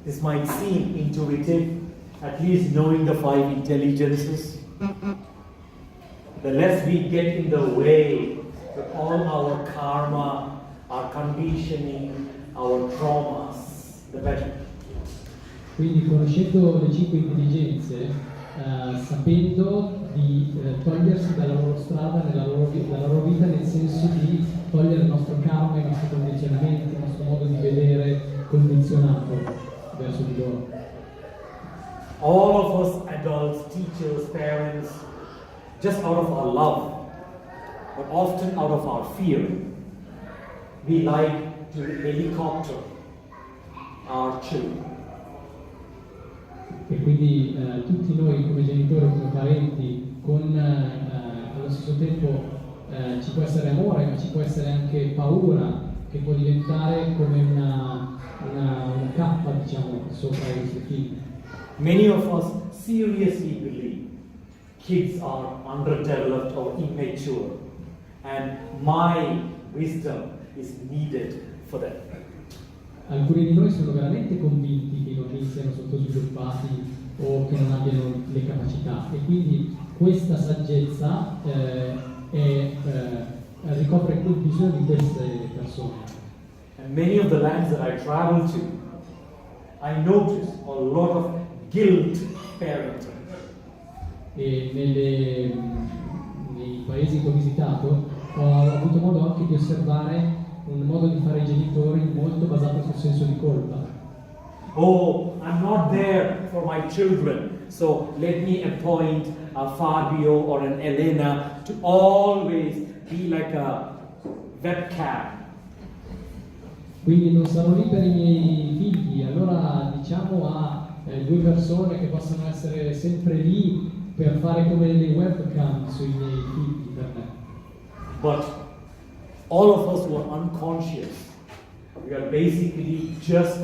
This might seem intuitive, at least knowing the 5 intelligences. The less we get in the way with all our karma, our conditioning, our traumas, the better. Quindi conoscendo le 5 intelligenze, sapendo di togliersi dalla loro strada, dalla loro vita, nel senso di togliere il nostro karma, i nostri condizionamenti, il nostro modo di vedere condizionato verso di loro. All of us adults, teachers, parents, just out of our love, but often out of our fear, we like to helicopter our children. E quindi tutti noi come genitori, come parenti, allo stesso tempo ci può essere amore, ma ci può essere anche paura, che può diventare come una cappa, diciamo, sopra i nostri figli. Many of us seriously believe kids are underdeveloped or immature, and my wisdom is needed for them. Alcuni di noi sono veramente convinti che i bambini siano sottosviluppati o che non abbiano le capacità, e quindi questa saggezza ricopre il bisogno di queste persone. And many of the lands that I travel to, I notice a lot of guilt parenting. E nei paesi che ho visitato ho avuto modo anche di osservare un modo di fare i genitori molto basato sul senso di colpa. Oh, I'm not there for my children, so let me appoint a Fabio or an Elena to always be like a webcam. Quindi non sarò lì per i miei figli, allora diciamo a due persone che possono essere sempre lì per fare come le webcam sui miei figli per me. But all of us who are unconscious, we are basically just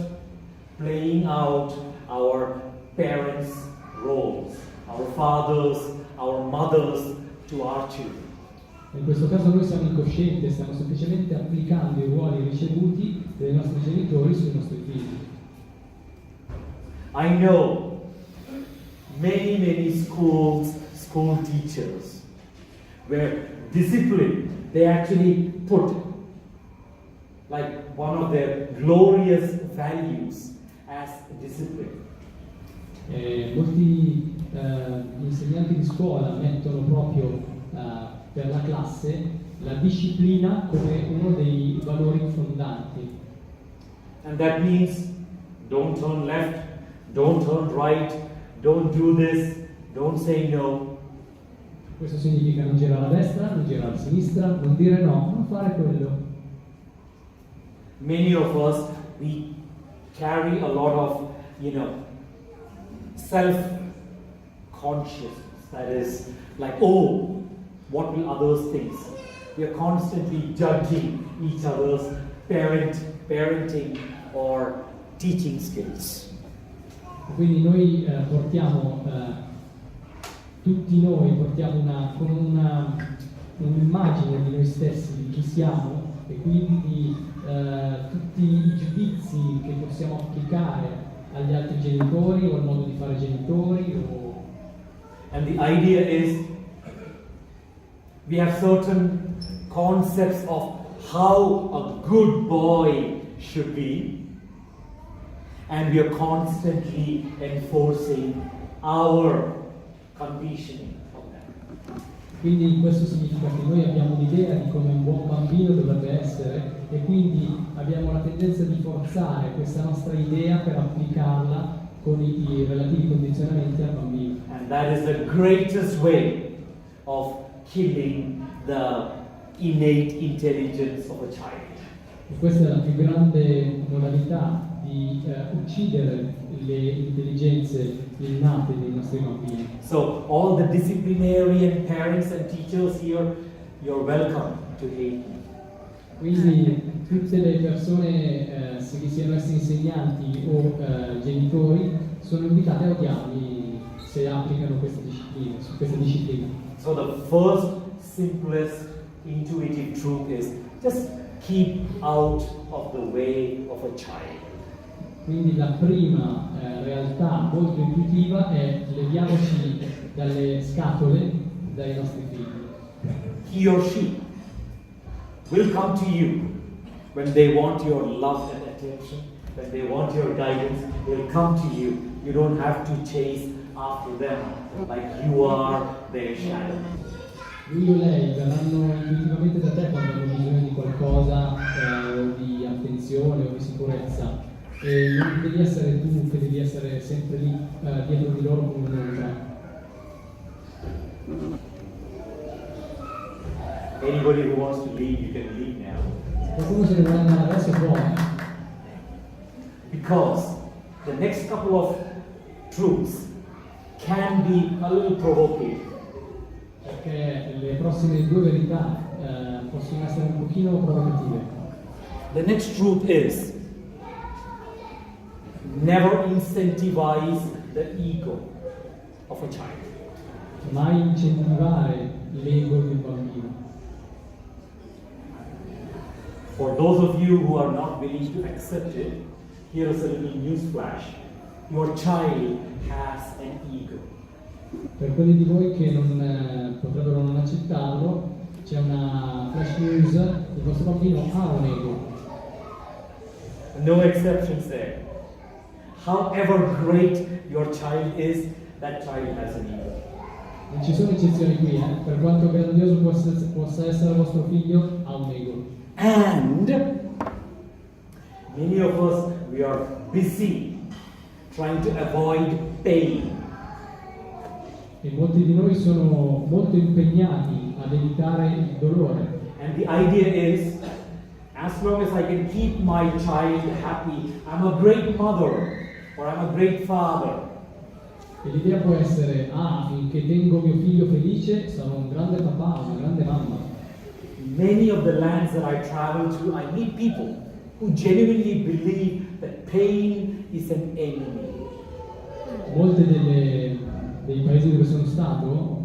playing out our parents' roles, our fathers, our mothers to our children. In questo caso noi siamo incoscienti e stiamo semplicemente applicando i ruoli ricevuti dai nostri genitori sui nostri figli. I know many school teachers where discipline, they actually put like one of their glorious values as discipline. Molti insegnanti di scuola mettono proprio per la classe la disciplina come uno dei valori fondanti. And that means don't turn left, don't turn right, don't do this, don't say no. Questo significa non girare a destra, non girare a sinistra, non dire no, non fare quello. Many of us, we carry a lot of, self-consciousness. That is like, oh, what will others think? We are constantly judging each other's parenting or teaching skills. Quindi noi tutti noi portiamo un'immagine di noi stessi, di chi siamo, e quindi di tutti i giudizi che possiamo applicare agli altri genitori o al modo di fare genitori. And the idea is we have certain concepts of how a good boy should be, and we are constantly enforcing our conditioning of that. Quindi questo significa che noi abbiamo un'idea di come un buon bambino dovrebbe essere, e quindi abbiamo la tendenza di forzare questa nostra idea per applicarla con i relativi condizionamenti al bambino. And that is the greatest way of killing the innate intelligence of a child. E questa è la più grande modalità di uccidere le intelligenze innate dei nostri bambini. So all the disciplinarian parents and teachers here, you're welcome to hate me. Quindi tutte le persone, se siano essi insegnanti o genitori, sono invitate a odiarmi se applicano questa disciplina. So the first, simplest, intuitive truth is just keep out of the way of a child. Quindi la prima realtà molto intuitiva è leviamoci dalle scatole dai nostri figli. He or she will come to you when they want your love and attention, when they want your guidance, they'll come to you. You don't have to chase after them like you are their shadow. Lui o lei verranno intuitivamente da te quando hanno bisogno di qualcosa, o di attenzione o di sicurezza, e non devi essere tu che devi essere sempre lì dietro di loro come un'ombra. Anybody who wants to leave, you can leave now. Qualcuno se ne vuole andare adesso può. Because the next couple of truths can be a little provocative. Perché le prossime due verità possono essere un pochino provocative. The next truth is never incentivize the ego of a child. mai incentivare l'ego del bambino. For those of you who are not willing to accept it, here is a little news flash. Your child has an ego. Per quelli di voi che potrebbero non accettarlo, c'è una flash news: il vostro bambino ha un ego. No exceptions there. However great your child is, that child has an ego. Non ci sono eccezioni qui, per quanto grandioso possa essere il vostro figlio, ha un ego. And many of us, we are busy trying to avoid pain. E molti di noi sono molto impegnati ad evitare il dolore. And the idea is, as long as I can keep my child happy, I'm a great mother or I'm a great father. E l'idea può essere: finché tengo mio figlio felice, sarò un grande papà, una grande mamma. Many of the lands that I travel to, I meet people who genuinely believe that pain is an enemy. Molti dei paesi dove sono stato,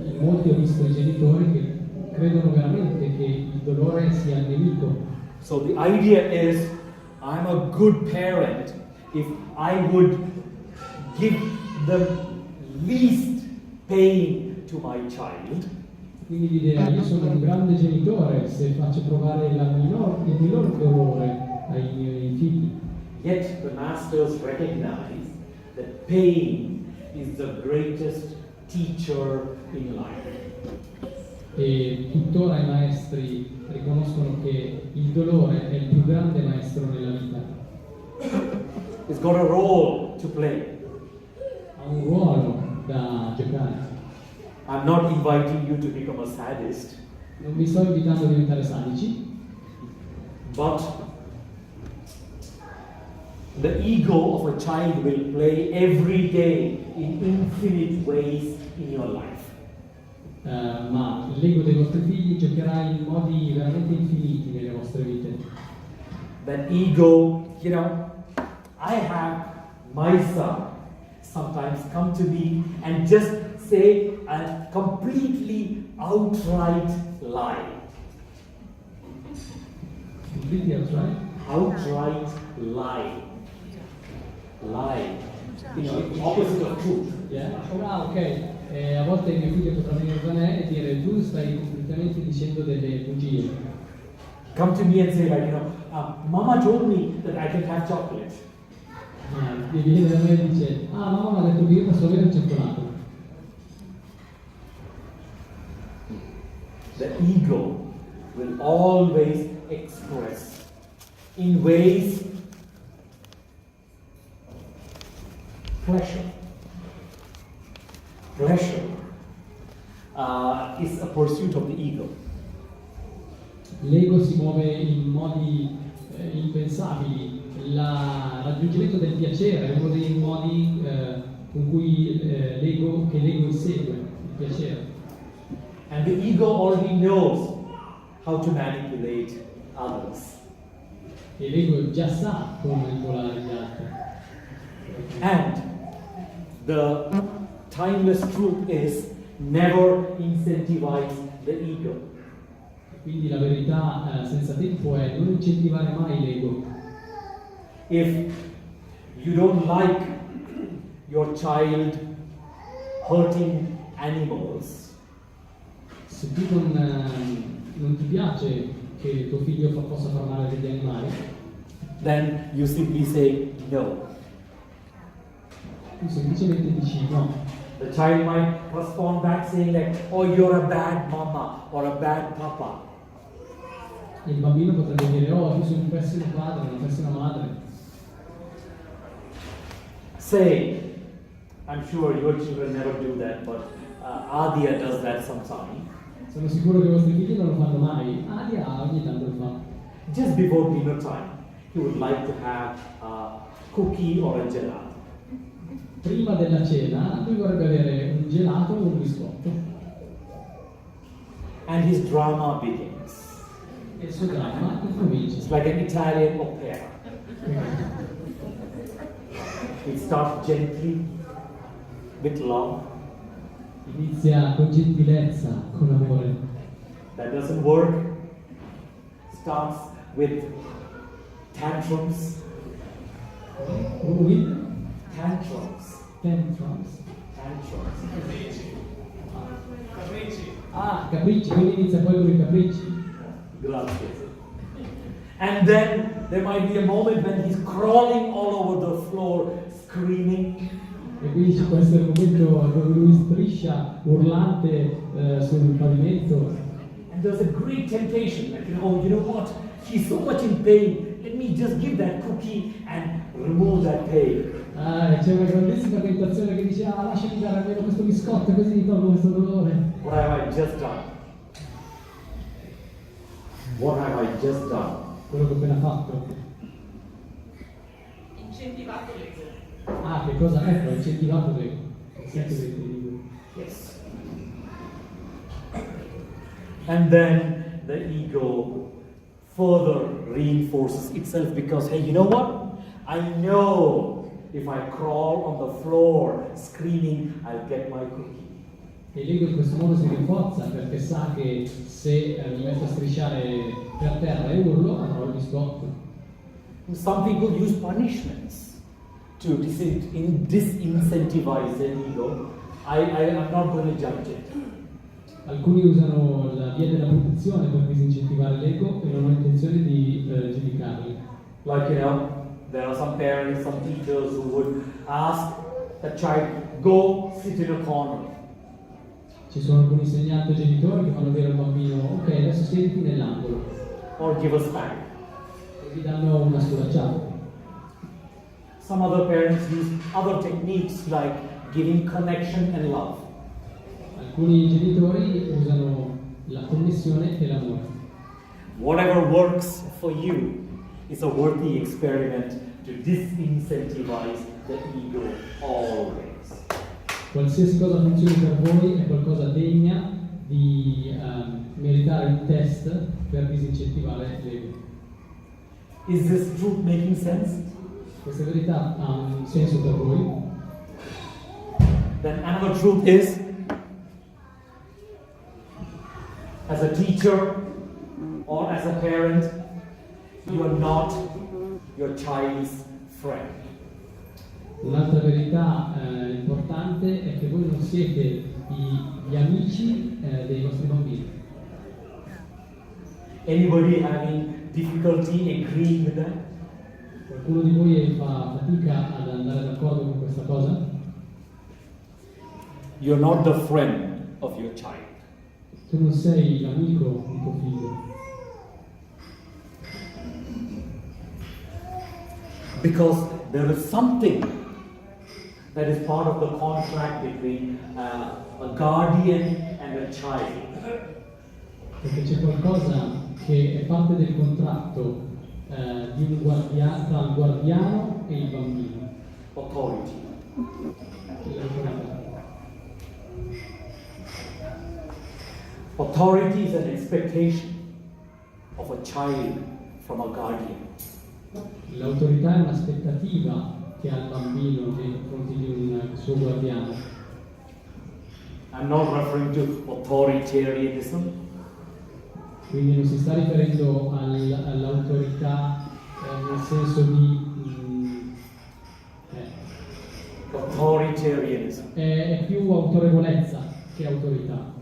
in molti ho visto i genitori che credono veramente che il dolore sia il nemico. So the idea is, I'm a good parent if I would give the least pain to my child. Quindi l'idea: io sono un grande genitore se faccio provare il minor dolore ai miei figli. Yet the masters recognize that pain is the greatest teacher in life. E tuttora i maestri riconoscono che il dolore è il più grande maestro nella vita. It's got a role to play. Ha un ruolo da giocare. I'm not inviting you to become a sadist, Non vi sto invitando a diventare sadici, but the ego of a child will play every day in infinite ways in your life. ma l'ego dei vostri figli giocherà in modi veramente infiniti nelle vostre vite. That ego, I have my son sometimes come to me and just say a completely outright lie. Completely outright? Outright lie. Lie. Opposite of truth. Yeah? Ok. A volte mio figlio potrà venire da me e dire: tu stai completamente dicendo delle bugie. Come to me and say, Mama told me that I can have chocolate. E viene da me e dice: mamma mi ha detto che io posso avere il cioccolato. The ego will always express in ways pleasure. Pleasure is a pursuit of the ego. L'ego si muove in modi impensabili. Il raggiungimento del piacere è uno dei modi con cui l'ego insegue il piacere. And the ego already knows how to manipulate others. E l'ego già sa come manipolare gli altri. And the timeless truth is, never incentivize the ego. Quindi la verità senza tempo è: non incentivare mai l'ego. If you don't like your child hurting animals, Se tu non ti piace che tuo figlio possa far male degli animali, then you simply say no. tu semplicemente dici no. The child might respond back saying oh, you're a bad mama or a bad papa. E il bambino potrebbe dire: tu sei un pessimo padre, una pessima madre. Say, I'm sure your children never do that, but Adia does that sometimes. Sono sicuro che i vostri figli non lo fanno mai. Adia ogni tanto lo fa. Just before dinner time, he would like to have a cookie or a gelato. Prima della cena lui vorrebbe avere un gelato o un biscotto. And his drama begins. E il suo dramma incomincia. It's like an Italian opera. It starts gently, with love, Inizia con gentilezza, con amore. That doesn't work. Starts with tantrums. With Tantrums. tantrums. Tantrums. Ah, capricci, quindi inizia poi con i capricci. Grazie. And then there might be a moment when he's crawling all over the floor, screaming. E quindi ci può essere un momento dove lui striscia urlante sul pavimento. And there's a great temptation, like, oh, you know what? She's so much in pain. Let me just give that cookie and remove that pain. Ah, c'è una grandissima tentazione che dice: ah, lasciami dare almeno questo biscotto così tolgo questo dolore. What have I just done? What have I just done? Quello che ho appena fatto. Incentivato l'ego. Ah, che cosa? Ecco, ho incentivato l'ego. Yes. And then the ego further reinforces itself because, hey, you know what? I know if I crawl on the floor screaming, I'll get my cookie. E l'ego in questo modo si rinforza perché sa che se mi metto a strisciare per terra e urlo avrò il biscotto. Some people use punishments to disincentivize their ego. I'm not going to judge it. Alcuni usano la via della protezione per disincentivare l'ego e non ho intenzione di giudicarli. Like, you know, there are some parents, some teachers who would ask the child, go sit in a corner. Ci sono alcuni insegnanti o genitori che fanno dire al bambino: ok, adesso siediti nell'angolo. Or give a smack. E gli danno una sculacciata. Some other parents use other techniques like giving connection and love. Alcuni genitori usano la connessione e l'amore. Whatever works for you is a worthy experiment to disincentivize the ego always. Qualsiasi cosa funzioni per voi è qualcosa degna di meritare un test per disincentivare l'ego. Is this truth making sense? Questa verità ha un senso per voi? Then another truth is, as a teacher or as a parent, you are not your child's friend. Un'altra verità importante è che voi non siete gli amici dei vostri bambini. Anybody having difficulty agreeing with that? Qualcuno di voi fa fatica ad andare d'accordo con questa cosa? You're not the friend of your child. Tu non sei l'amico di tuo figlio. Because there is something that is part of the contract between a guardian and a child. Perché c'è qualcosa che è parte del contratto di un tra il guardiano e il bambino. Authority. L'autorità. Authority is an expectation of a child from a guardian. L'autorità è un'aspettativa che ha il bambino nei confronti di un suo guardiano. I'm not referring to authoritarianism. Quindi non si sta riferendo all'autorità nel senso di Authoritarianism. è più autorevolezza che autorità.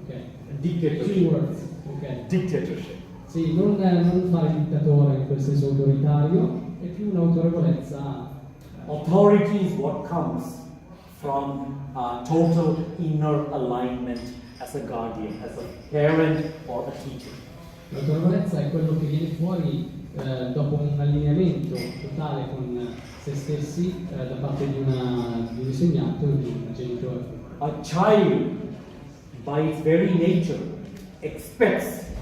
Ok. Dictatorship. Two words. Ok. Dictatorship. Sì, non fare dittatore in quel senso autoritario, è più un'autorevolezza. Authority is what comes from total inner alignment as a guardian, as a parent or a teacher. L'autorevolezza è quello che viene fuori dopo un allineamento totale con se stessi da parte di un insegnante o di un genitore. A child, by its very nature, expects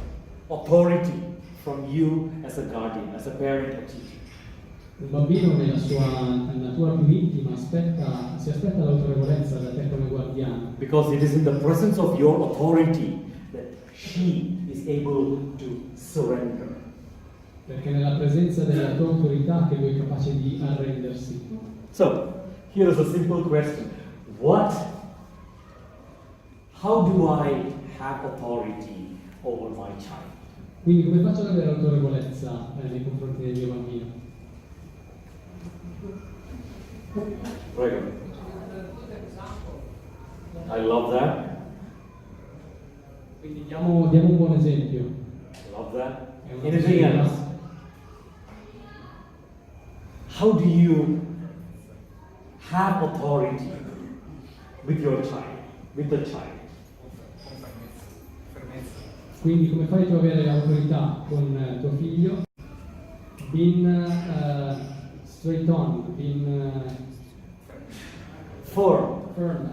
authority from you as a guardian, as a parent or teacher. Un bambino nella sua natura più intima si aspetta l'autorevolezza da te come guardiano. Because it is in the presence of your authority that she is able to surrender. Perché è nella presenza della tua autorità che lui è capace di arrendersi. So, here is a simple question. What how do I have authority over my child? Quindi come faccio ad avere autorevolezza nei confronti del mio bambino? Prego. I love that. Quindi diamo un buon esempio. Love that. È una Anything cosa- else? How do you have authority with your child, with the child? Quindi come fai tu ad avere autorità con tuo figlio? Being straight on, being Firm. firm.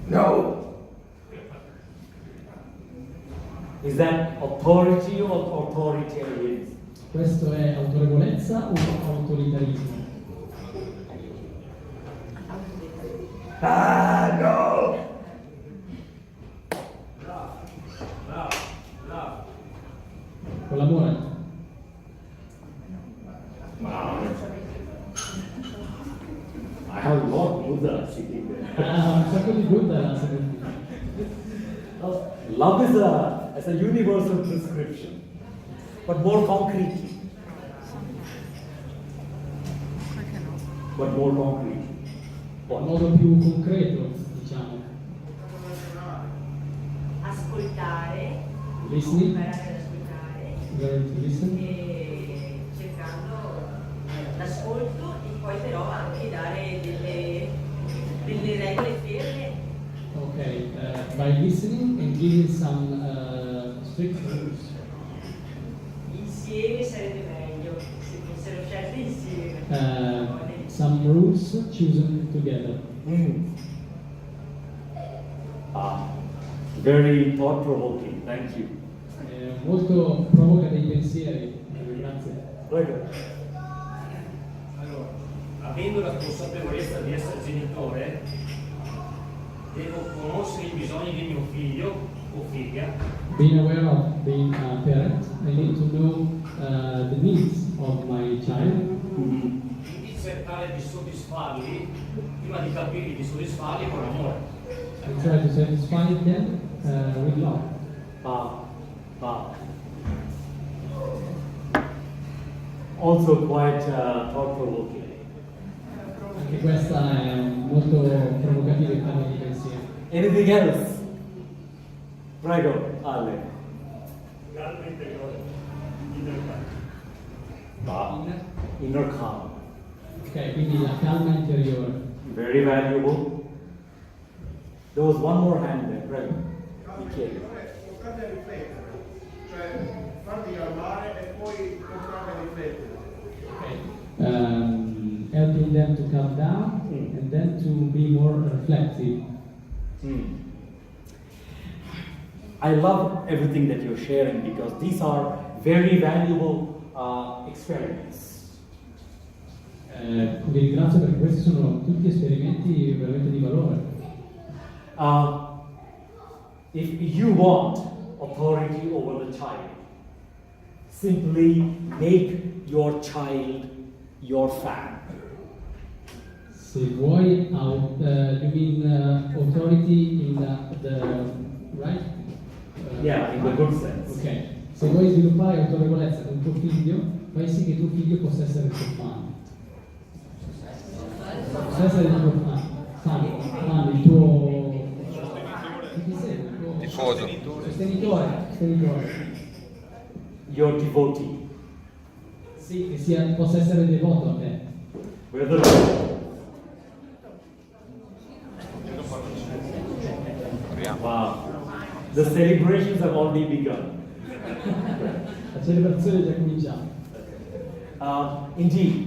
No. Is that authority or authoritarianism? Questo è autorevolezza o autoritarismo? Ah, no! Con l'amore? I have Lord Buddha sitting there. Un sacco di Buddha là seduti. Love is a universal prescription, but more concrete. But more concrete. In modo più concreto, diciamo. Ascoltare, Listening, imparare ad ascoltare learn to listen. e cercando l'ascolto e poi però anche dare delle regole ferme. Okay, by listening and giving some strict rules. Insieme sarebbe meglio, se fossero scelte insieme. Some rules chosen together. Very thought-provoking. Thank you. Molto provoca dei pensieri. Grazie. Prego. Allora, avendo la consapevolezza di essere genitore, devo conoscere i bisogni di mio figlio o figlia. Being aware of being a parent, I need to know the needs of my child. Quindi cercare di soddisfarli prima di capire di soddisfarli con amore. I try to satisfy them with love. Also quite thought-provoking. Anche questa è molto provocativa in termini di pensiero. Anything else? Prego, alle. Calma interiore, Inner calm. Ok, quindi la calma interiore. Very valuable. There was one more hand there. Prego. Michele. Toccate a riflettere, cioè farli calmare e poi toccate a riflettere. Helping them to calm down and then to be more reflective. I love everything that you're sharing because these are very valuable experiments. Vi ringrazio perché questi sono tutti esperimenti veramente di valore. If you want authority over the child, simply make your child your fan. Se vuoi, you mean authority in the right? Yeah, in the good sense. Ok, se vuoi sviluppare autorevolezza con tuo figlio, fai sì che tuo figlio possa essere il tuo fan. Possa essere il tuo fan, il tuo Tifoso. sostenitore. Your devotee. Sì, che possa essere devoto a te. Wow. The celebrations have already begun. La celebrazione è già cominciata. Indeed,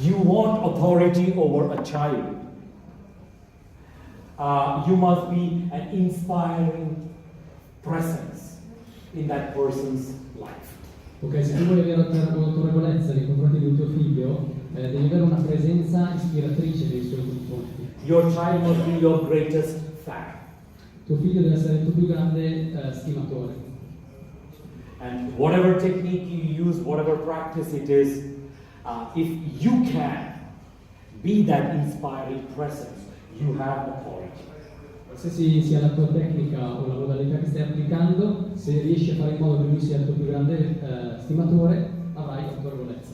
you want authority over a child. You must be an inspiring presence in that person's life. Ok, se tu vuoi avere autorevolezza nei confronti di un tuo figlio, devi avere una presenza ispiratrice nei suoi confronti. Your child must be your greatest fan. Tuo figlio deve essere il tuo più grande stimatore. And whatever technique you use, whatever practice it is, if you can be that inspiring presence, you have authority. Qualsiasi sia la tua tecnica o la modalità che stai applicando, se riesci a fare in modo che lui sia il tuo più grande stimatore, avrai autorevolezza.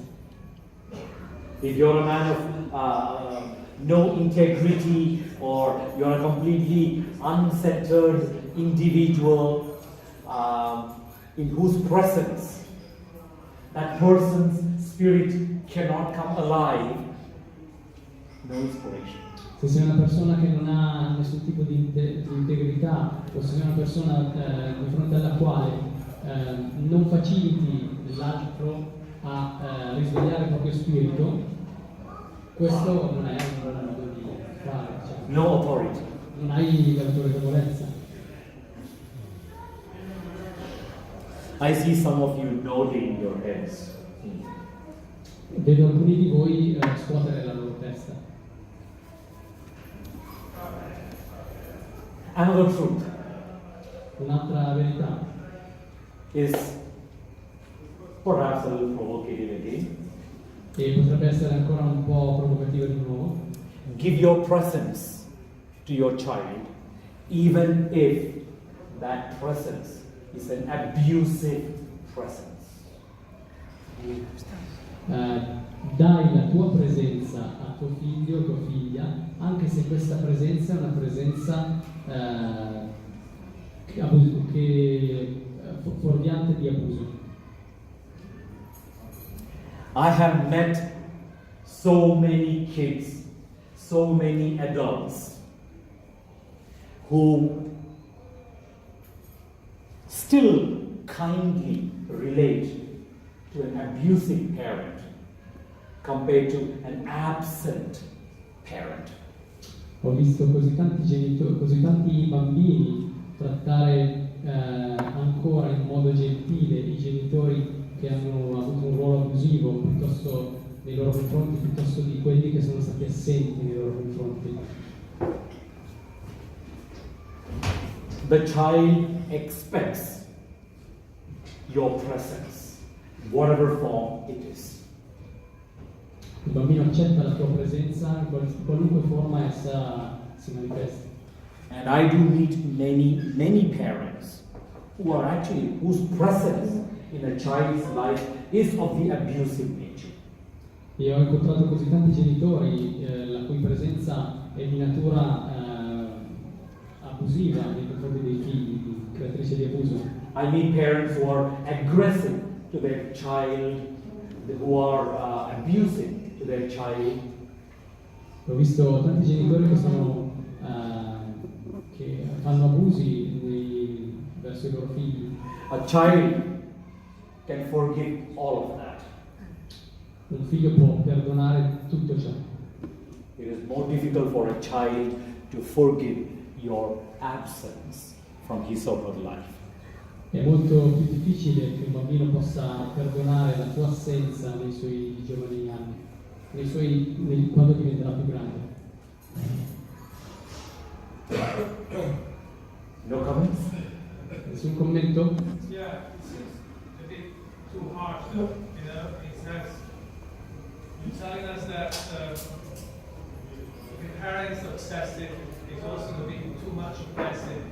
If you're a man of no integrity, or you're a completely uncentered individual in whose presence that person's spirit cannot come alive, no inspiration. Se sei una persona che non ha nessun tipo di integrità, o se sei una persona di fronte alla quale non faciliti l'altro a risvegliare il proprio spirito, questo non è un buon modo di fare. Cioè, No authority. non hai l'autorevolezza. I see some of you nodding your heads. Vedo alcuni di voi scuotere la loro testa. Another truth Un'altra verità is perhaps a little provocative again. e potrebbe essere ancora un po' provocativa di nuovo. Give your presence to your child, even if that presence is an abusive presence. Dai la tua presenza a tuo figlio o tua figlia, anche se questa presenza è una presenza fuorviante di abuso. I have met so many kids, so many adults who still kindly relate to an abusive parent compared to an absent parent. Ho visto così tanti genitori, così tanti bambini trattare ancora in modo gentile i genitori che hanno avuto un ruolo abusivo piuttosto nei loro confronti, piuttosto di quelli che sono stati assenti nei loro confronti. The child expects your presence, whatever form it is. Il bambino accetta la tua presenza in qualunque forma essa si manifesti. And I do meet many parents who are actually, whose presence in a child's life is of the abusive nature. Io ho incontrato così tanti genitori la cui presenza è di natura abusiva nei confronti dei figli, creatrice di abuso. I meet parents who are aggressive to their child, who are abusive to their child. Ho visto tanti genitori che fanno abusi verso i loro figli. A child can forgive all of that. Un figlio può perdonare tutto ciò. It is more difficult for a child to forgive your absence from his or her life. È molto più difficile che un bambino possa perdonare la tua assenza nei suoi giovani anni, quando diventerà più grande. No comments? Nessun commento? Yeah, it seems a bit too harsh, though, in a sense. You're telling us that if a parent's obsessive, it's also going to be too much oppressive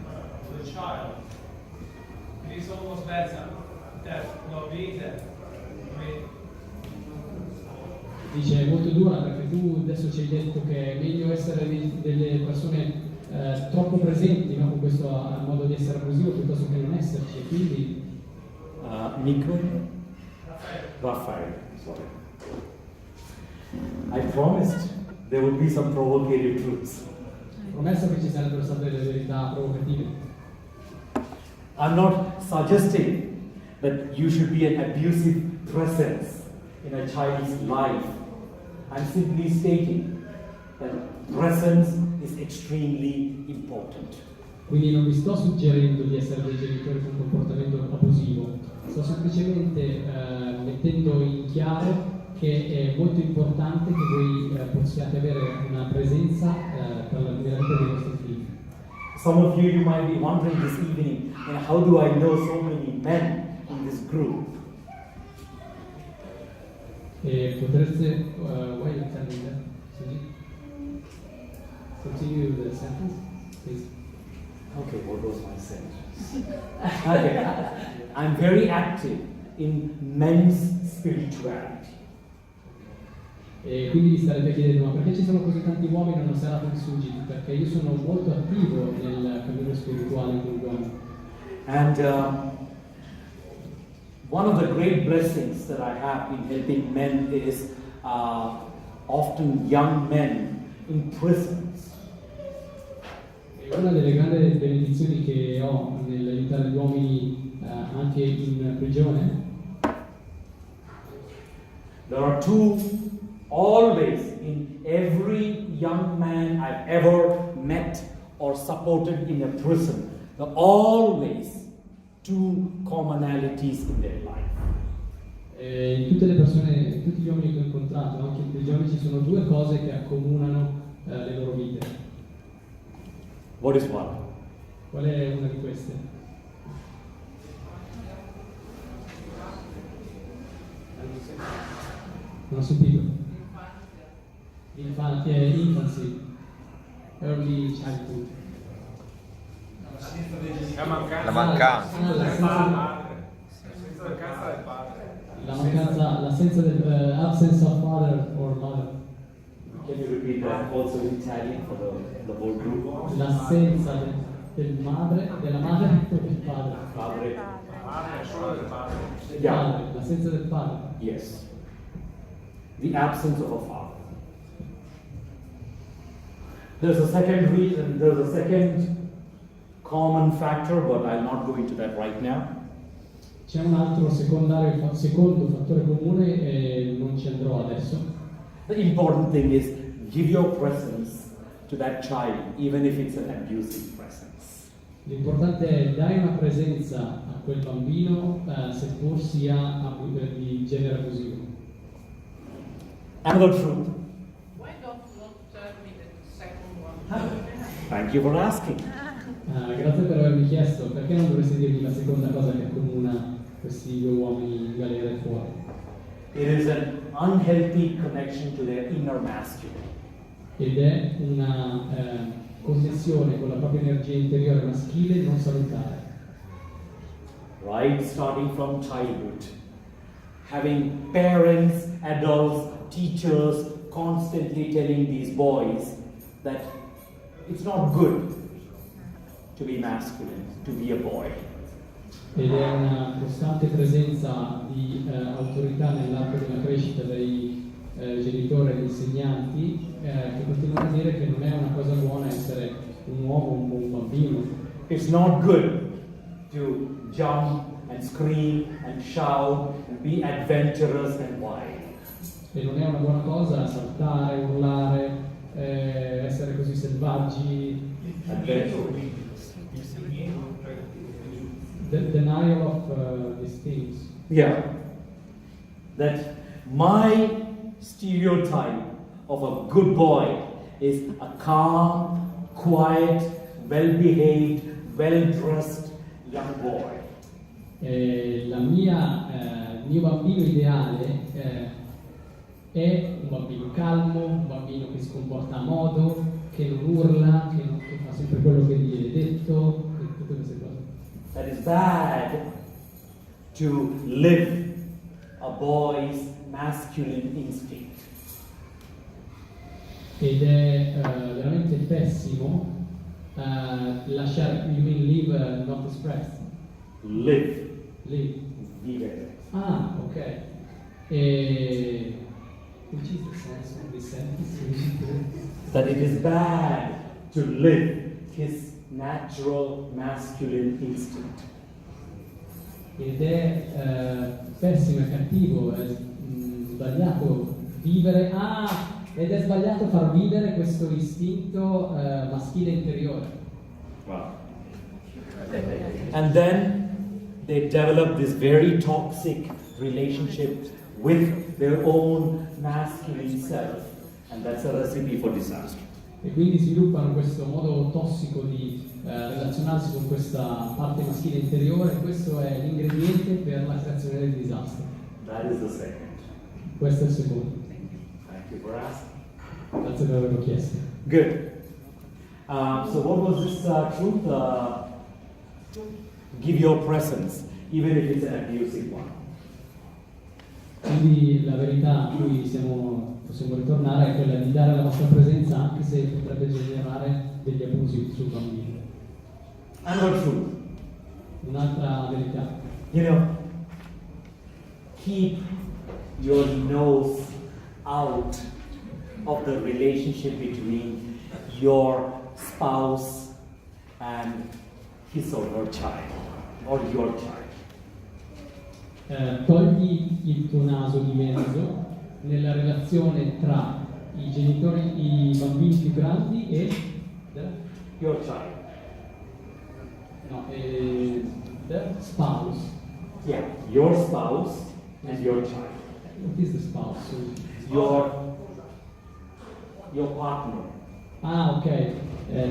to the child. It is almost better than not being there. I mean, Dice, è molto dura perché tu adesso ci hai detto che è meglio essere delle persone troppo presenti, no? Con questo modo di essere abusivo piuttosto che non esserci, quindi Nico? Raphael, sorry. I promised there would be some provocative truths. ho promesso che ci sarebbero state delle verità provocative. I'm not suggesting that you should be an abusive presence in a child's life. I'm simply stating that presence is extremely important. Quindi non vi sto suggerendo di essere dei genitori con un comportamento abusivo, sto semplicemente mettendo in chiaro che è molto importante che voi possiate avere una presenza per la vita dei vostri figli. Some of you might be wondering this evening, how do I know so many men in this group? E potreste, why you telling that? Continue the sentence, please. Okay, what was my sentence? Okay, I'm very active in men's spirituality. E quindi vi starete chiedendo, ma perché ci sono così tanti uomini in una serata di Sugiti? Perché io sono molto attivo nel cammino spirituale con gli uomini. And one of the great blessings that I have in helping men is often young men in prisons. E una delle grandi benedizioni che ho nell'aiutare gli uomini anche in prigione. There are two, always in every young man I've ever met or supported in a prison, there are always two commonalities in their life. In tutte le persone, in tutti gli uomini che ho incontrato, anche in prigione, ci sono due cose che accomunano le loro vite. What is one? Qual è una di queste? Non ho sentito. Infancy, early childhood. La mancanza. L'assenza del absence of father or mother. Can you repeat that also in Italian for the whole group? L'assenza della madre o del padre. Padre. Del padre, l'assenza del padre. Yes. The absence of a father. There's a second reason, there's a second common factor, but I'll not go into that right now. C'è un altro secondo fattore comune e non ci andrò adesso. The important thing is give your presence to that child, even if it's an abusive presence. L'importante è dare una presenza a quel bambino, seppur sia di genere abusivo. Another truth. Why don't you want to tell me the second one? Thank you for asking. Grazie per avermi chiesto, perché non dovresti dirmi la seconda cosa che accomuna questi due uomini in galera e fuori? It is an unhealthy connection to their inner masculine. Ed è una connessione con la propria energia interiore maschile non salutare. Right, starting from childhood. Having parents, adults, teachers constantly telling these boys that it's not good to be masculine, to be a boy. Ed è una costante presenza di autorità nell'arco della crescita dei genitori e degli insegnanti che continuano a dire che non è una cosa buona essere un uomo, un bambino. It's not good to jump and scream and shout and be adventurous and wild. E non è una buona cosa saltare, urlare, essere così selvaggi. The denial of these things. Yeah. That my stereotype of a good boy is a calm, quiet, well-behaved, well-dressed young boy. Il mio bambino ideale è un bambino calmo, un bambino che si comporta a modo, che non urla, che fa sempre quello che gli viene detto, e tutte queste cose. That is bad to live a boy's masculine instinct. Ed è veramente pessimo lasciare, you mean live, not express? Live. Vivere. Ah, ok. Which is the sense of this sentence? That it is bad to live his natural masculine instinct. Ed è pessimo, è cattivo, è sbagliato vivere. Ed è sbagliato far vivere questo istinto maschile interiore. Wow. And then they develop this very toxic relationship with their own masculine self, and that's a recipe for disaster. E quindi sviluppano questo modo tossico di relazionarsi con questa parte maschile interiore, e questo è l'ingrediente per la creazione del disastro. That is the second. Questo è il secondo. Thank you for asking. Grazie per averlo chiesto. Good. So what was this truth? Give your presence, even if it's an abusive one. Quindi la verità a cui possiamo ritornare è quella di dare la vostra presenza anche se potrebbe generare degli abusi sul bambino. Another truth. Un'altra verità. You know, keep your nose out of the relationship between your spouse and his or her child, or your child. Togli il tuo naso di mezzo nella relazione tra i genitori, i bambini più grandi e your child. No, the spouse. Yeah, your spouse and your child. What is the spouse? Your partner. Ah, ok.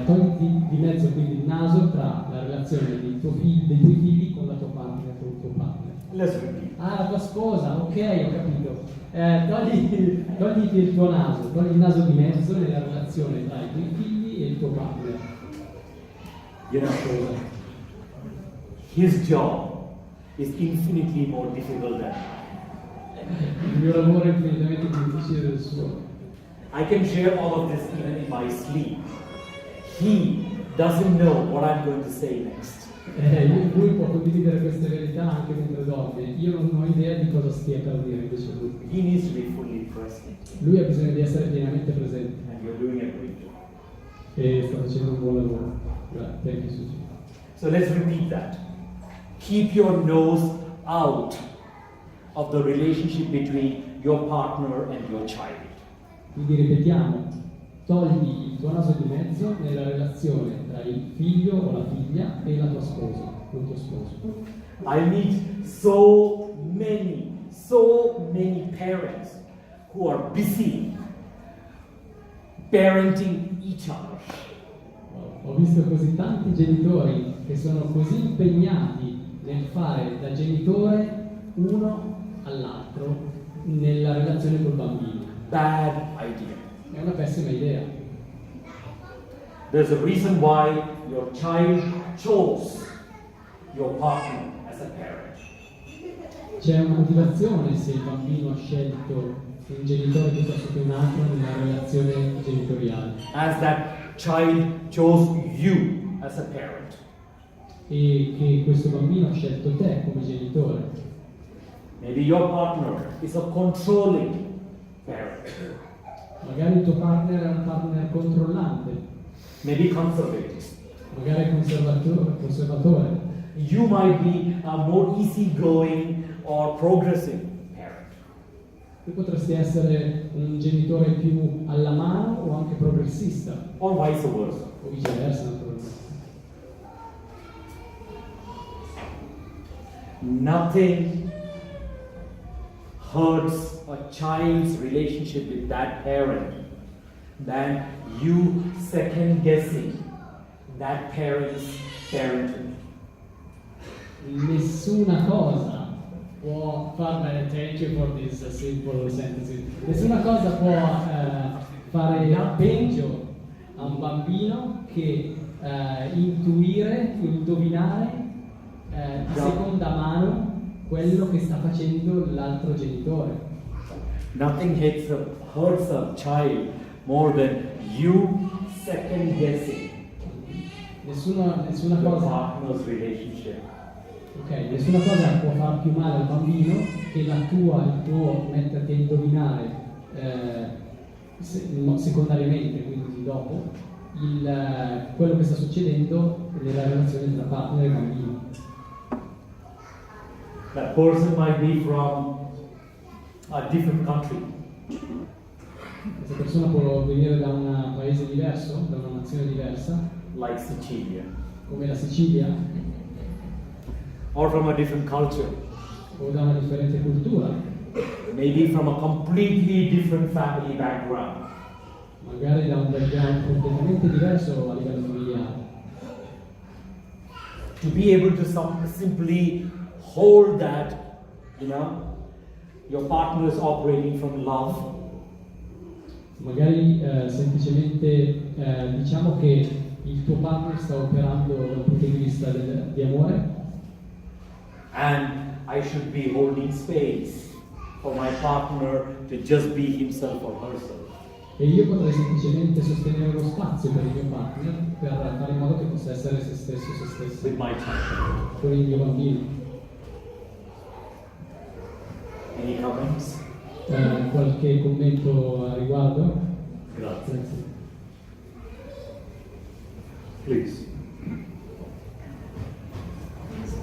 Togli di mezzo quindi il naso tra la relazione dei tuoi figli con la tua partner, con il tuo partner. Let's repeat. Ah, la tua sposa, ok, ho capito. Togli il tuo naso, togli il naso di mezzo nella relazione tra i tuoi figli e il tuo partner. You know, his job is infinitely more difficult than mine. Il mio lavoro è infinitamente più difficile del suo. I can share all of this even in my sleep. He doesn't know what I'm going to say next. Lui può condividere queste verità anche mentre dorme. Io non ho idea di cosa stia per dire invece lui. He needs to be fully present. Lui ha bisogno di essere pienamente presente. And you're doing a great job. E sta facendo un buon lavoro. Thank you, Suji. So let's repeat that. Keep your nose out of the relationship between your partner and your child. Quindi ripetiamo, togli il tuo naso di mezzo nella relazione tra il figlio o la figlia e la tua sposa, o il tuo sposo. I meet so many parents who are busy parenting each other. Ho visto così tanti genitori che sono così impegnati nel fare da genitore uno all'altro nella relazione col bambino. Bad idea. È una pessima idea. There's a reason why your child chose your partner as a parent. C'è una motivazione se il bambino ha scelto un genitore piuttosto che un altro nella relazione genitoriale. As that child chose you as a parent. E che questo bambino ha scelto te come genitore. Maybe your partner is a controlling parent. Magari il tuo partner è un partner controllante. Maybe conservative. Magari conservatore. You might be a more easygoing or progressive parent. Tu potresti essere un genitore più alla mano o anche progressista. Or vice versa. O viceversa, naturalmente. Nothing hurts a child's relationship with that parent than you second guessing that parent's parenting. Nessuna cosa può fare, thank you for this simple sentence. Nessuna cosa può fare peggio a un bambino che intuire, indovinare di seconda mano quello che sta facendo l'altro genitore. Nothing hurts a child more than you second guessing Nessuna the cosa. partner's relationship. Ok, nessuna cosa può far più male al bambino che il tuo metterti a indovinare secondariamente, quindi dopo, quello che sta succedendo nella relazione tra partner e bambino. That person might be from a different country. Questa persona può venire da un paese diverso, da una nazione diversa, like Sicilia, come la Sicilia, or from a different culture, o da una differente cultura, maybe from a completely different family background. magari da un background completamente diverso a livello familiare. To be able to simply hold that, Your partner is operating from love. Magari semplicemente diciamo che il tuo partner sta operando da un punto di vista di amore. And I should be holding space for my partner to just be himself or herself. E io potrei semplicemente sostenere lo spazio per il mio partner per fare in modo che possa essere se stesso, se stesso. With my child. Con il mio bambino. Any comments? Qualche commento a riguardo? Grazie. Please.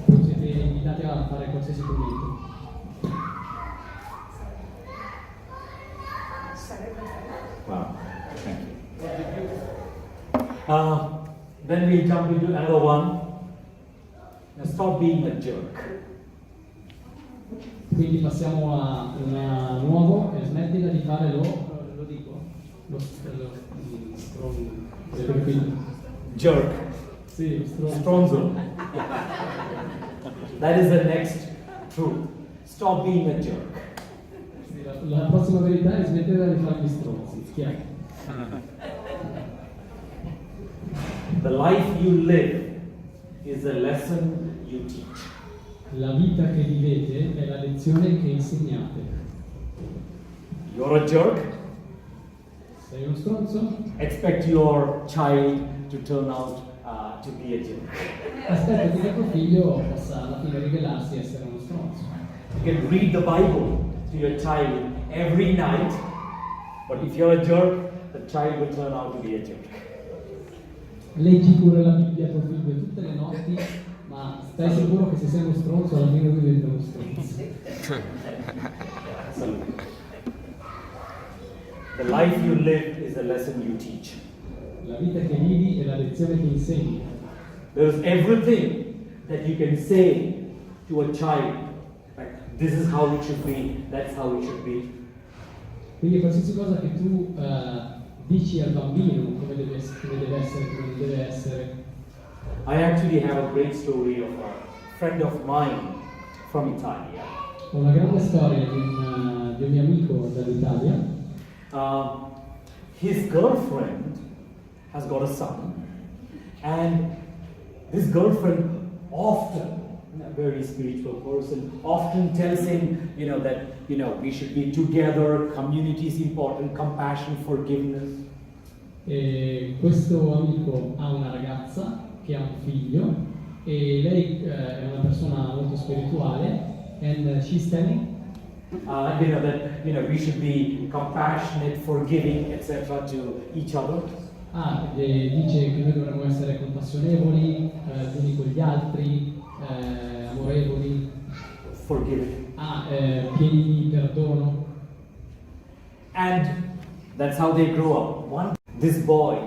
Siete invitati a fare qualsiasi commento. Wow, thank you. Then we jump into another one. Now stop being a jerk. Quindi passiamo a un nuovo e smettila di fare lo dico, Jerk. Sì, Stronzo. That is the next truth. Stop being a jerk. Sì, la prossima verità è smettere di fare gli stronzi. Chiaro. The life you live is the lesson you teach. La vita che vivete è la lezione che insegnate. You're a jerk. Sei uno stronzo? Expect your child to turn out to be a jerk. Aspetta che tuo figlio possa alla fine rivelarsi essere uno stronzo. You can read the Bible to your child every night, but if you're a jerk, the child will turn out to be a jerk. Leggi pure la Bibbia a tuo figlio tutte le notti, ma stai sicuro che se sei uno stronzo alla fine lui diventa uno stronzo. The life you live is the lesson you teach. La vita che vivi è la lezione che insegni. There's everything that you can say to a child. Like, this is how it should be, that's how it should be. Quindi qualsiasi cosa che tu dici al bambino come deve essere, come non deve essere. I actually have a great story of a friend of mine from Italia. Ho una grande storia di un mio amico dall'Italia. His girlfriend has got a son, and this girlfriend often, a very spiritual person, often tells him, that, we should be together, community is important, compassion, forgiveness. E questo amico ha una ragazza che ha un figlio e lei è una persona molto spirituale, and she's telling that we should be compassionate, forgiving, etc. to each other. Dice che noi dovremmo essere compassionevoli gli uni con gli altri, amorevoli, forgiving, pieni di perdono. And that's how they grow up. This boy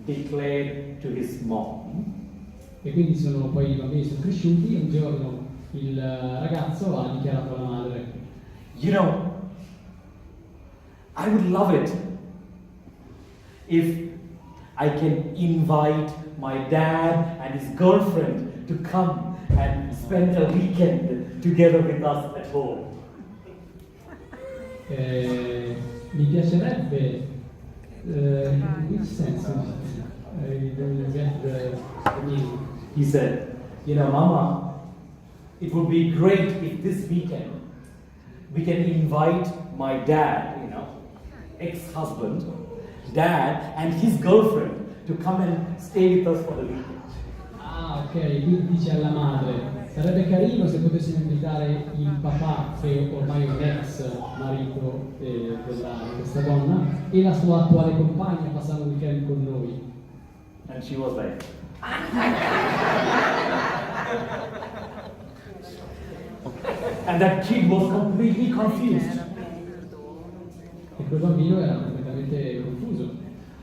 declared to his mom. E quindi poi i bambini sono cresciuti e un giorno il ragazzo ha dichiarato alla madre: I would love it if I can invite my dad and his girlfriend to come and spend a weekend together with us at home. Mi piacerebbe, in which sense? I don't get the meaning. He said, Mama, it would be great if this weekend we can invite my dad, ex-husband, dad, and his girlfriend to come and stay with us for the weekend. Ok, quindi dice alla madre: sarebbe carino se potessimo invitare il papà, che ormai è un ex marito di questa donna, e la sua attuale compagna a passare un weekend con noi. And she was like, and that kid was completely confused. E quel bambino era completamente confuso.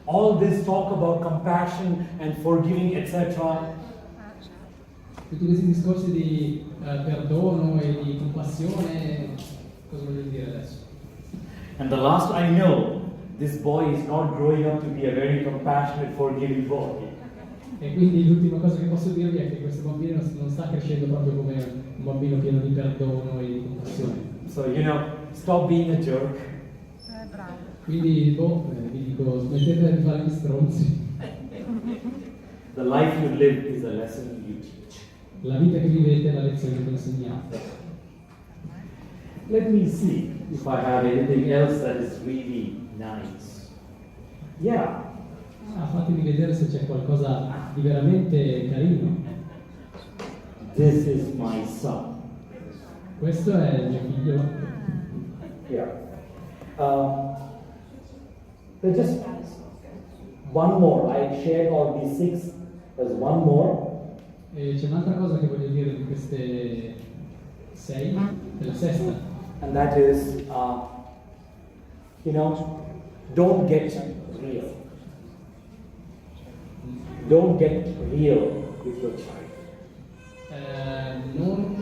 All this talk about compassion and forgiving, etc. Tutti questi discorsi di perdono e di compassione, cosa voglio dire adesso? And the last I know, this boy is not growing up to be a very compassionate, forgiving boy. E quindi l'ultima cosa che posso dirvi è che questo bambino non sta crescendo proprio come un bambino pieno di perdono e di compassione. So, stop being a jerk. Quindi, vi dico, smettete di fare gli stronzi. The life you live is a lesson you teach. La vita che vivete è la lezione che insegnate. Let me see if I have anything else that is really nice. Yeah. Fatemi vedere se c'è qualcosa di veramente carino. This is my son. Questo è il mio figlio. Yeah. There's just one more. I shared all these 6. There's one more. E c'è un'altra cosa che voglio dire di queste 6, della sesta. And that is, don't get real. Don't get real with your child. Non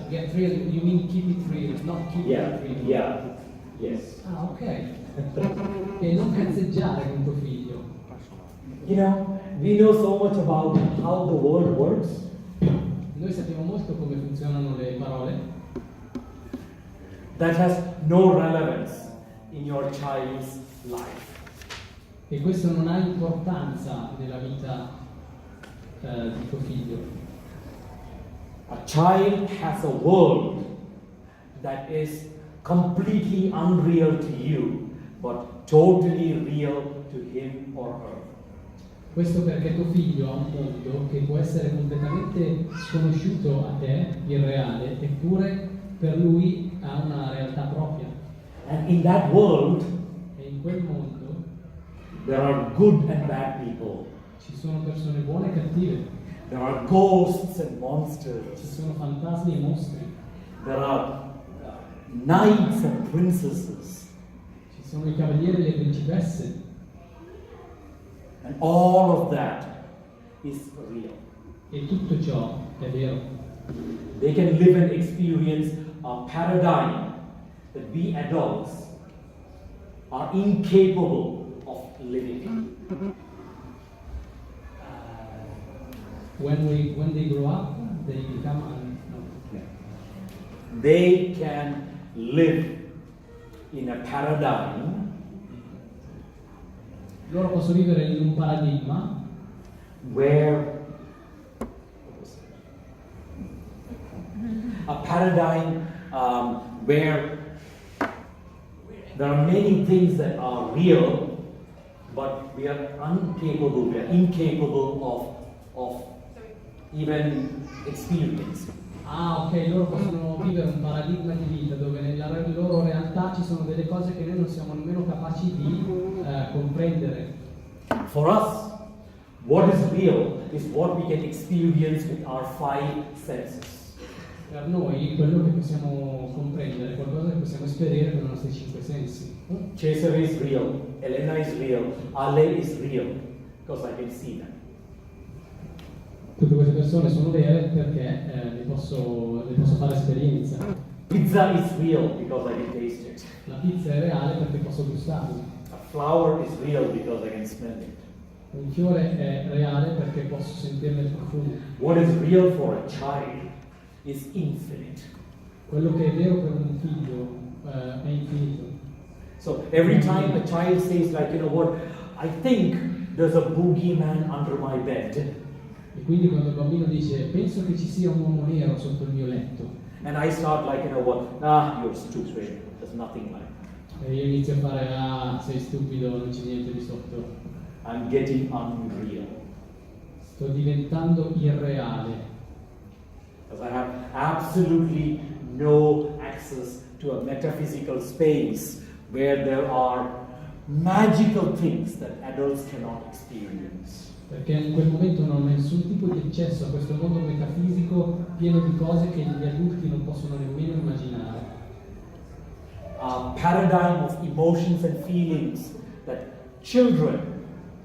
get real, you mean keep it real, not keep it real. Yeah, yes. Ah, ok. E non cazzeggiare con tuo figlio. We know so much about how the world works. Noi sappiamo molto come funzionano le parole. That has no relevance in your child's life. E questo non ha importanza nella vita di tuo figlio. A child has a world that is completely unreal to you, but totally real to him or her. Questo perché tuo figlio ha un mondo che può essere completamente sconosciuto a te, irreale, eppure per lui ha una realtà propria. And in that world, e in quel mondo there are good and bad people. Ci sono persone buone e cattive. There are ghosts and monsters. Ci sono fantasmi e mostri. There are knights and princesses. Ci sono i cavalieri e le principesse. And all of that is real. E tutto ciò è vero. They can live and experience a paradigm that we adults are incapable of living. When they grow up, they become They can live in a paradigm loro possono vivere in un paradigma where where there are many things that are real, but we are incapable of even experiencing. Ah, ok, loro possono vivere un paradigma di vita dove nella loro realtà ci sono delle cose che noi non siamo nemmeno capaci di comprendere. For us, what is real is what we can experience with our 5 senses. Per noi quello che possiamo comprendere è qualcosa che possiamo esperire con i nostri 5 sensi. Cesare is real, Elena is real, alle is real, because I can see them. Tutte queste persone sono vere perché ne posso fare esperienza. Pizza is real because I can taste it. La pizza è reale perché posso gustarla. A flower is real because I can smell it. Un fiore è reale perché posso sentirne il profumo. What is real for a child is infinite. Quello che è vero per un figlio è infinito. So every time a child says like, what, I think there's a boogeyman under my bed. E quindi quando il bambino dice penso che ci sia un uomo nero sotto il mio letto. And I start like, you're stupid. There's nothing like that. E io inizio a fare, sei stupido, non c'è niente di sotto. I'm getting unreal. Sto diventando irreale. Because I have absolutely no access to a metaphysical space where there are magical things that adults cannot experience. Perché in quel momento non ho nessun tipo di accesso a questo mondo metafisico pieno di cose che gli adulti non possono nemmeno immaginare. A paradigm of emotions and feelings that children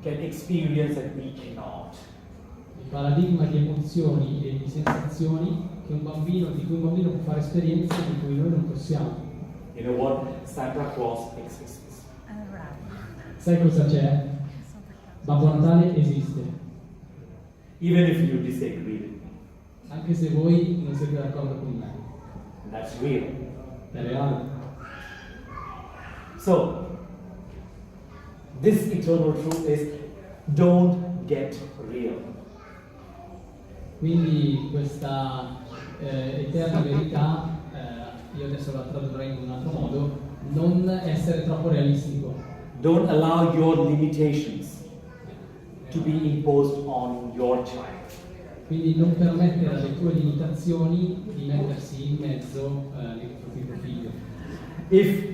can experience that we cannot. Il paradigma di emozioni e di sensazioni di cui un bambino può fare esperienze di cui noi non possiamo. You know what? Santa Claus exists. Sai cosa c'è? Babbo Natale esiste. Even if you disagree with me. Anche se voi non siete d'accordo con me. That's real. È reale. So, this eternal truth is don't get real. Quindi questa eterna verità, io adesso la tradurrei in un altro modo, non essere troppo realistico. Don't allow your limitations to be imposed on your child. Quindi non permettere alle tue limitazioni di mettersi in mezzo nei confronti del tuo figlio. If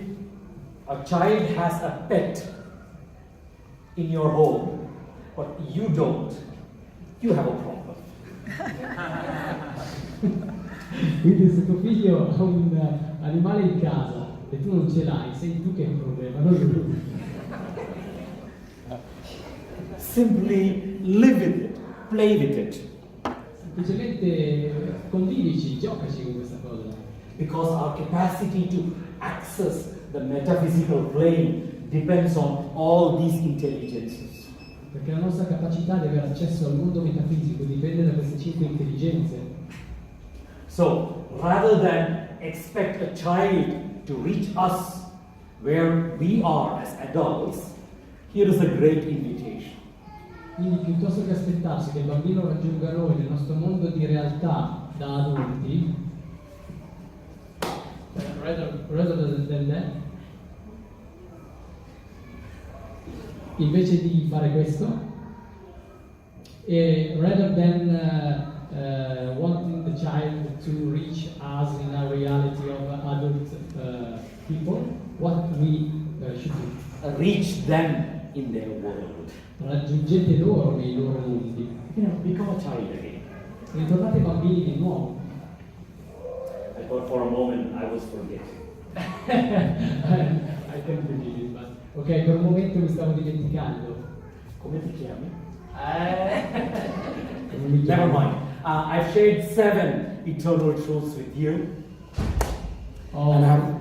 a child has a pet in your home, but you don't, you have a problem. Quindi se tuo figlio ha un animale in casa e tu non ce l'hai, sei tu che hai un problema, non lui. Simply live with it, play with it. Semplicemente condivici, giocaci con questa cosa. Because our capacity to access the metaphysical plane depends on all these intelligences. Perché la nostra capacità di avere accesso al mondo metafisico dipende da queste 5 intelligenze. So, rather than expect a child to reach us where we are as adults, here is a great invitation. Quindi piuttosto che aspettarsi che il bambino raggiunga noi nel nostro mondo di realtà da adulti, rather than that, invece di fare questo, rather than wanting the child to reach us in a reality of adult people, what we should do? Reach them in their world. Raggiungete loro nei loro mondi. You know, become a child again. Ritornate bambini di nuovo. I thought for a moment I was forgetting. I can't believe it, but... Ok, per un momento mi stavo dimenticando. Come ti chiami? Come mi chiamo? Never mind. I've shared 7 eternal truths with you. Oh. And I have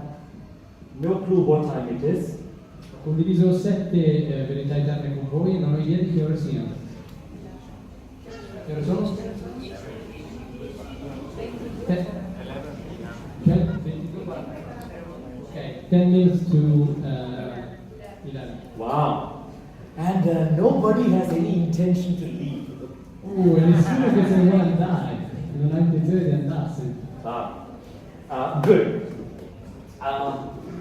no clue what time it is. Ho condiviso 7 verità eterne con voi e non ho idea di che ore siano. Che ore sono? 10 minutes to 11. Wow. And nobody has any intention to leave. E nessuno che se ne vuole andare, non ha intenzione di andarsene. Good.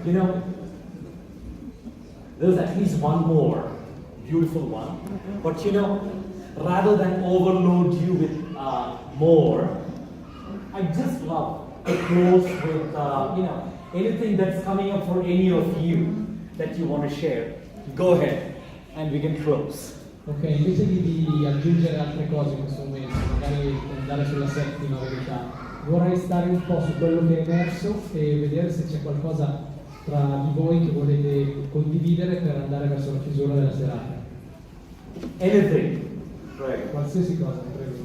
You know, there's at least one more beautiful one. But you know, rather than overload you with more, I just love to close with, you know, anything that's coming up for any of you that you want to share. Go ahead and we can close. Ok, invece di aggiungere altre cose in questo momento, magari andare sulla settima verità, vorrei stare un po' su quello che è emerso e vedere se c'è qualcosa tra di voi che volete condividere per andare verso la chiusura della serata. Anything. Right. Qualsiasi cosa, prego.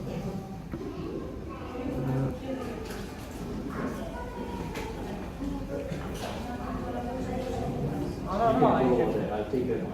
I'll take it.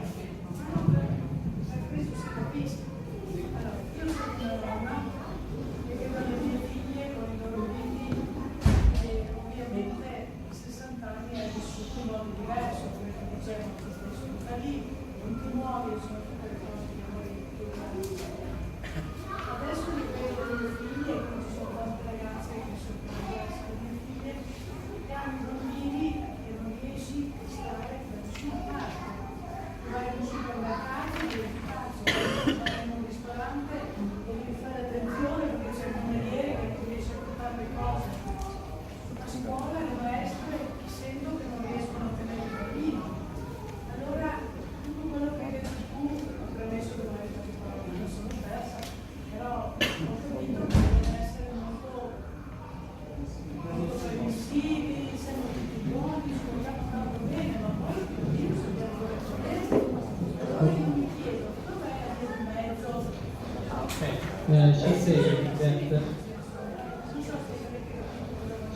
She said that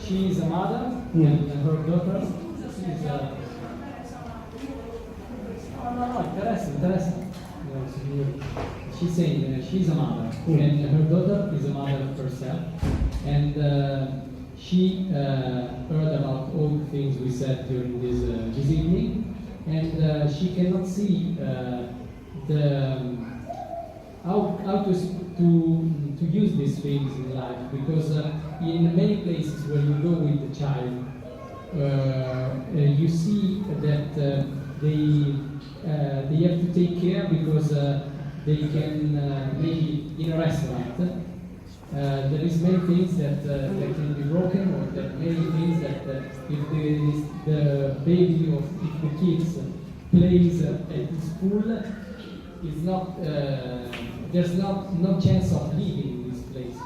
she is a mother and her daughter is a... No, interessa. She's saying she's a mother and her daughter is a mother herself, and she heard about all the things we said during this evening, and she cannot see how to use these things in life, because in many places where you go with the child, you see that they have to take care because they can maybe in a restaurant. There is many things that can be broken, or that many things that if the baby or if the kids plays at the school, is not there's no chance of living in these places.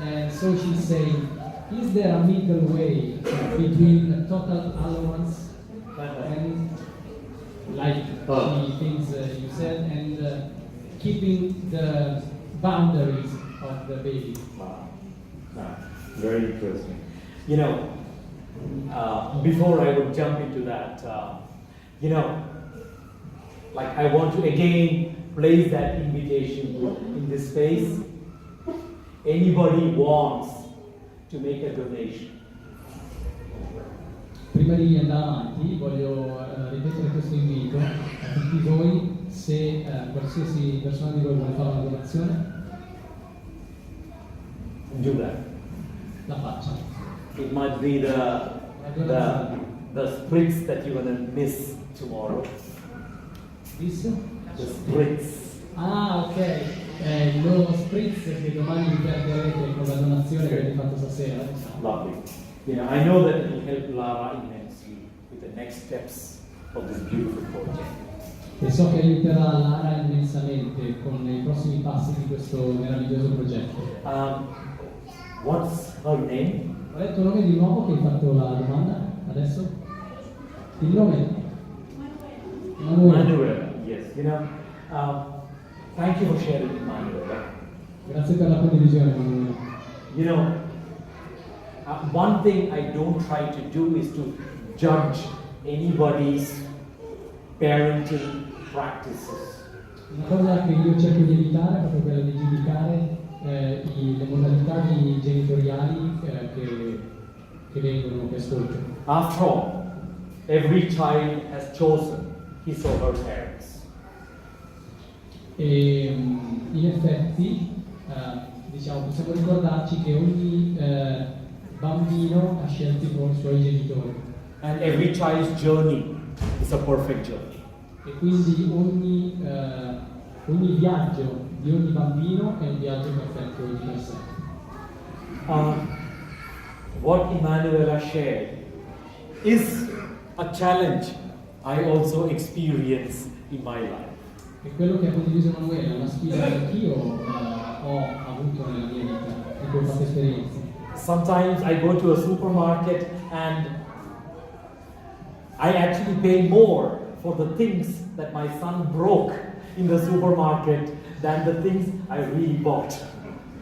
And so she's saying, is there a middle way between total allowance and, like she thinks you said, and keeping the boundaries of the baby? Wow. Very interesting. You know, before I would jump into that, you know, like I want to again place that invitation in this space. Anybody wants to make a donation. Prima di andare avanti voglio ripetere questo invito a tutti voi, se qualsiasi persona di voi vuole fare una donazione, Do that. la faccia. It might be the spritz that you're gonna miss tomorrow. This? The spritz. Ah, ok. Lo spritz che domani vi perderete con la donazione che avete fatto stasera. Lovely. You know, I know that it will help Lara immensely with the next steps of this beautiful project. E so che aiuterà Lara immensamente con i prossimi passi di questo meraviglioso progetto. What's her name? Ho letto il nome di nuovo che hai fatto la domanda adesso? Il nome? Manuela. Yes. You know, thank you for sharing it, Manuela. Grazie per la condivisione, Manuela. You know, one thing I don't try to do is to judge anybody's parenting practices. Una cosa che io cerco di evitare è proprio quella di giudicare le modalità genitoriali che vengono, che ascolto. After all, every child has chosen his or her parents. E in effetti, diciamo, possiamo ricordarci che ogni bambino ha scelto i suoi genitori. And every child's journey is a perfect journey. E quindi ogni viaggio di ogni bambino è un viaggio perfetto di per sé. What Emanuela shared is a challenge I also experience in my life. E quello che ha condiviso Emanuele è una sfida che anch'io ho avuto nella mia vita, di cui ho fatto esperienza. Sometimes I go to a supermarket and I actually pay more for the things that my son broke in the supermarket than the things I really bought.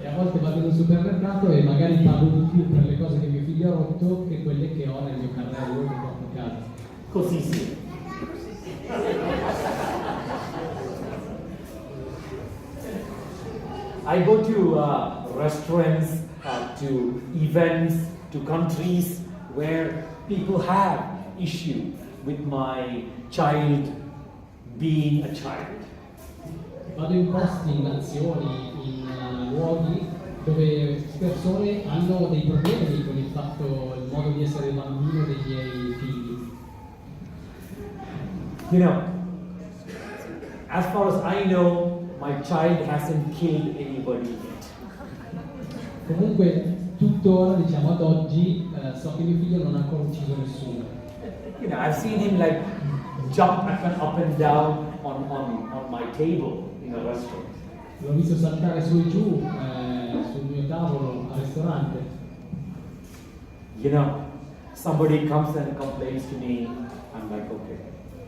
E a volte vado in un supermercato e magari pago di più per le cose che mio figlio ha rotto che quelle che ho nel mio carrello che porto a casa. Così sì. I go to restaurants, to events, to countries where people have issue with my child being a child. Vado in posti, in nazioni, in luoghi dove persone hanno dei problemi con il modo di essere bambino dei miei figli. You know, as far as I know, my child hasn't killed anybody yet. Comunque, tuttora, diciamo ad oggi, so che mio figlio non ha ancora ucciso nessuno. You know, I've seen him like jump up and down on my table in a restaurant. L'ho visto saltare su e giù sul mio tavolo al ristorante. You know, somebody comes and complains to me, I'm like, okay,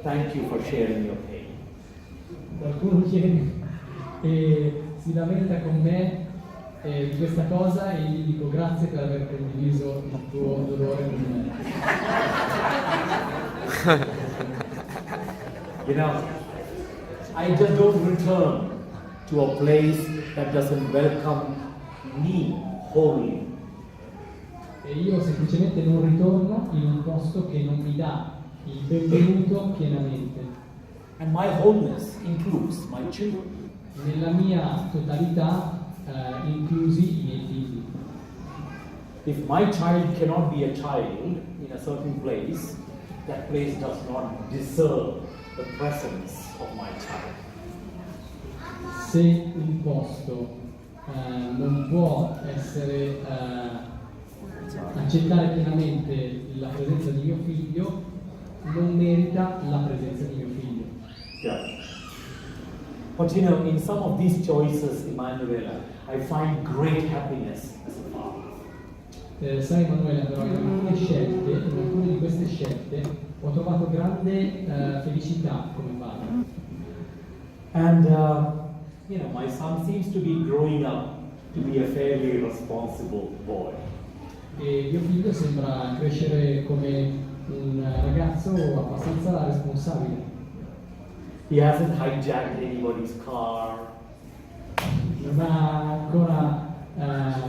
thank you for sharing your pain. Qualcuno viene e si lamenta con me di questa cosa e gli dico grazie per aver condiviso il tuo dolore con me. You know, I just don't return to a place that doesn't welcome me wholly. E io semplicemente non ritorno in un posto che non mi dà il benvenuto pienamente. And my wholeness includes my children. Nella mia totalità, inclusi i miei figli. If my child cannot be a child in a certain place, that place does not deserve the presence of my child. Se un posto non può essere accettare pienamente la presenza di mio figlio, non merita la presenza di mio figlio. Yeah. But you know, in some of these choices, Emanuela, I find great happiness as a father. Sai Emanuela, però in alcune di queste scelte ho trovato grande felicità come padre. And you know, my son seems to be growing up to be a fairly responsible boy. E mio figlio sembra crescere come un ragazzo abbastanza responsabile. He hasn't hijacked anybody's car. Non ha ancora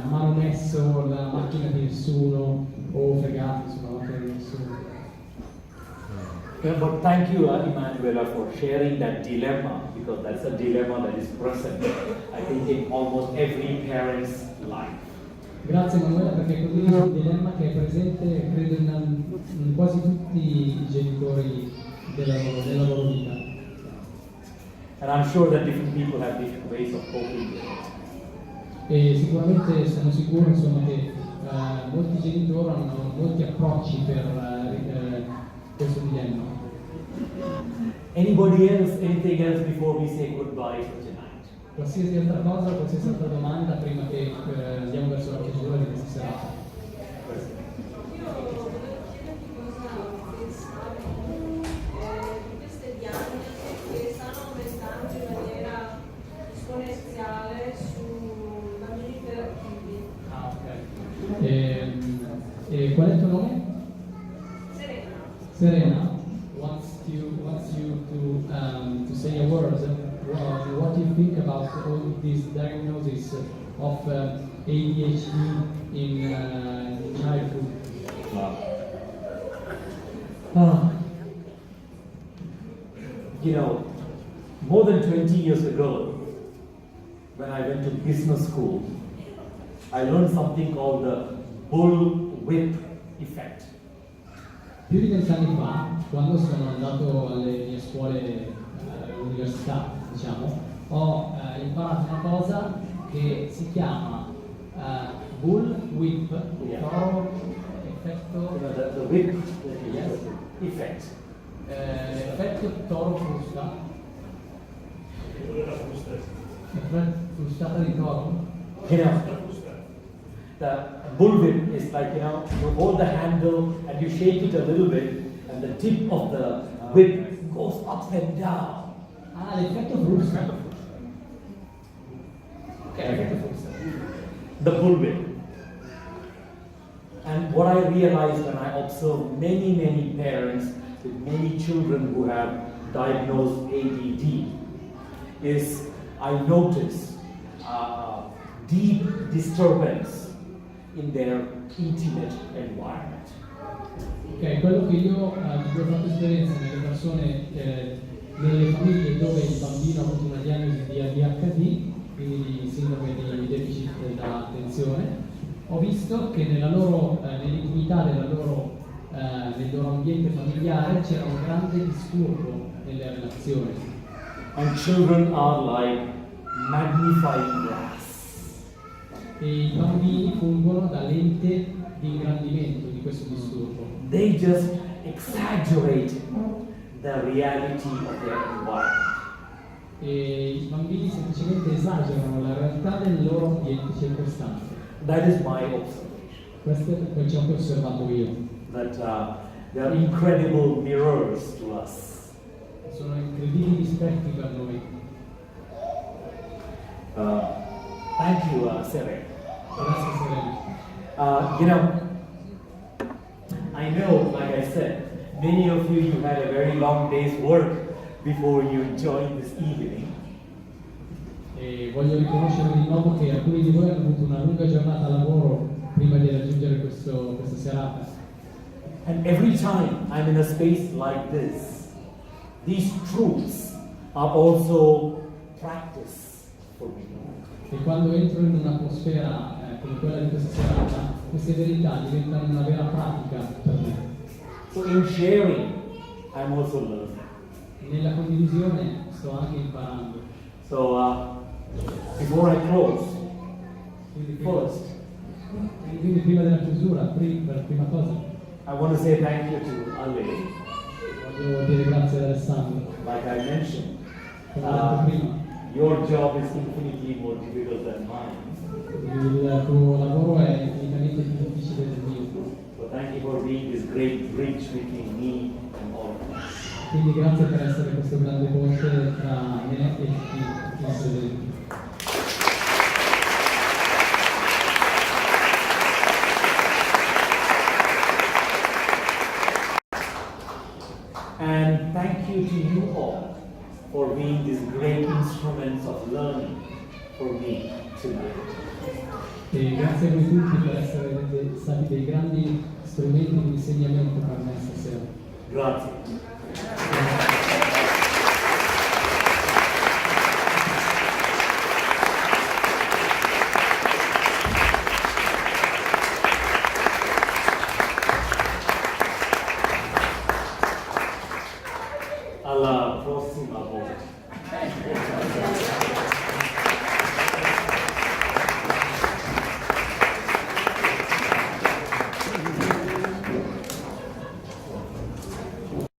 manomesso la macchina di nessuno o fregato sulla macchina di nessuno. Yeah, but thank you, Emanuela, for sharing that dilemma, because that's a dilemma that is present, I think, in almost every parent's life. Grazie Emanuela perché condividi un dilemma che è presente, credo, in quasi tutti i genitori della loro vita. And I'm sure that different people have different ways of coping with it. E sicuramente sono sicuro insomma, che molti genitori hanno molti approcci per questo dilemma. Anybody else, anything else before we say goodbye for tonight? Qualsiasi altra cosa, qualsiasi altra domanda prima che andiamo verso la chiusura di questa serata. Io volevo chiederti cosa pensavi di queste diagnosi che stanno aumentando in maniera esponenziale su bambini iperattivi. Ah, ok. E qual è il tuo nome? Serena. Serena wants you to say a word. What do you think about all these diagnoses of ADHD in childhood? You know, more than 20 years ago, when I went to business school, I learned something called the bullwhip effect. Più di 20 anni fa, quando sono andato alle mie scuole all'università, diciamo, ho imparato una cosa che si chiama bullwhip, toro effetto, The whip yes, effect. effetto toro frusta, frustata di toro. You know, the bullwhip is like, you know, you hold the handle and you shake it a little bit and the tip of the whip goes up and down. Ah, l'effetto frusta. Ok, l'effetto frusta. The bullwhip. And what I realized when I observed many parents with many children who have diagnosed ADD is I noticed deep disturbance in their intimate environment. Ok, quello che io di cui ho fatto esperienza nelle persone, nelle famiglie dove il bambino ha avuto una diagnosi di ADHD, quindi di sindrome di deficit dell'attenzione, ho visto che nell'intimità del loro ambiente familiare c'era un grande disturbo nelle relazioni. And children are like magnifying glass. E i bambini fungono da lente di ingrandimento di questo disturbo. They just exaggerate the reality of their environment. E i bambini semplicemente esagerano la realtà del loro ambiente circostante. That is my observation. Questo è ciò che ho osservato io. That they are incredible mirrors to us. Sono incredibili specchi per noi. Thank you, Serena. Grazie Serena. You know, I know, like I said, many of you had a very long day's work before you joined this evening. E voglio riconoscere di nuovo che alcuni di voi hanno avuto una lunga giornata a lavoro prima di raggiungere questa serata. And every time I'm in a space like this, these truths are also practice for me. E quando entro in un'atmosfera come quella di questa serata, queste verità diventano una vera pratica per me. So in sharing, I'm also learning. Nella condivisione sto anche imparando. So before I close, Quindi prima della chiusura, per prima cosa, I want to say thank you to alle. voglio dire grazie ad Alessandro. Like I mentioned, Come ho detto prima, your job is infinitely more difficult than mine. il tuo lavoro è infinitamente più difficile del mio. So thank you for being this great bridge between me and all. Quindi grazie per essere questo grande ponte tra me e tutti i presenti. And thank you to you all for being these great instruments of learning for me tonight. E grazie a voi tutti per essere stati dei grandi strumenti di insegnamento per me stasera. Grazie.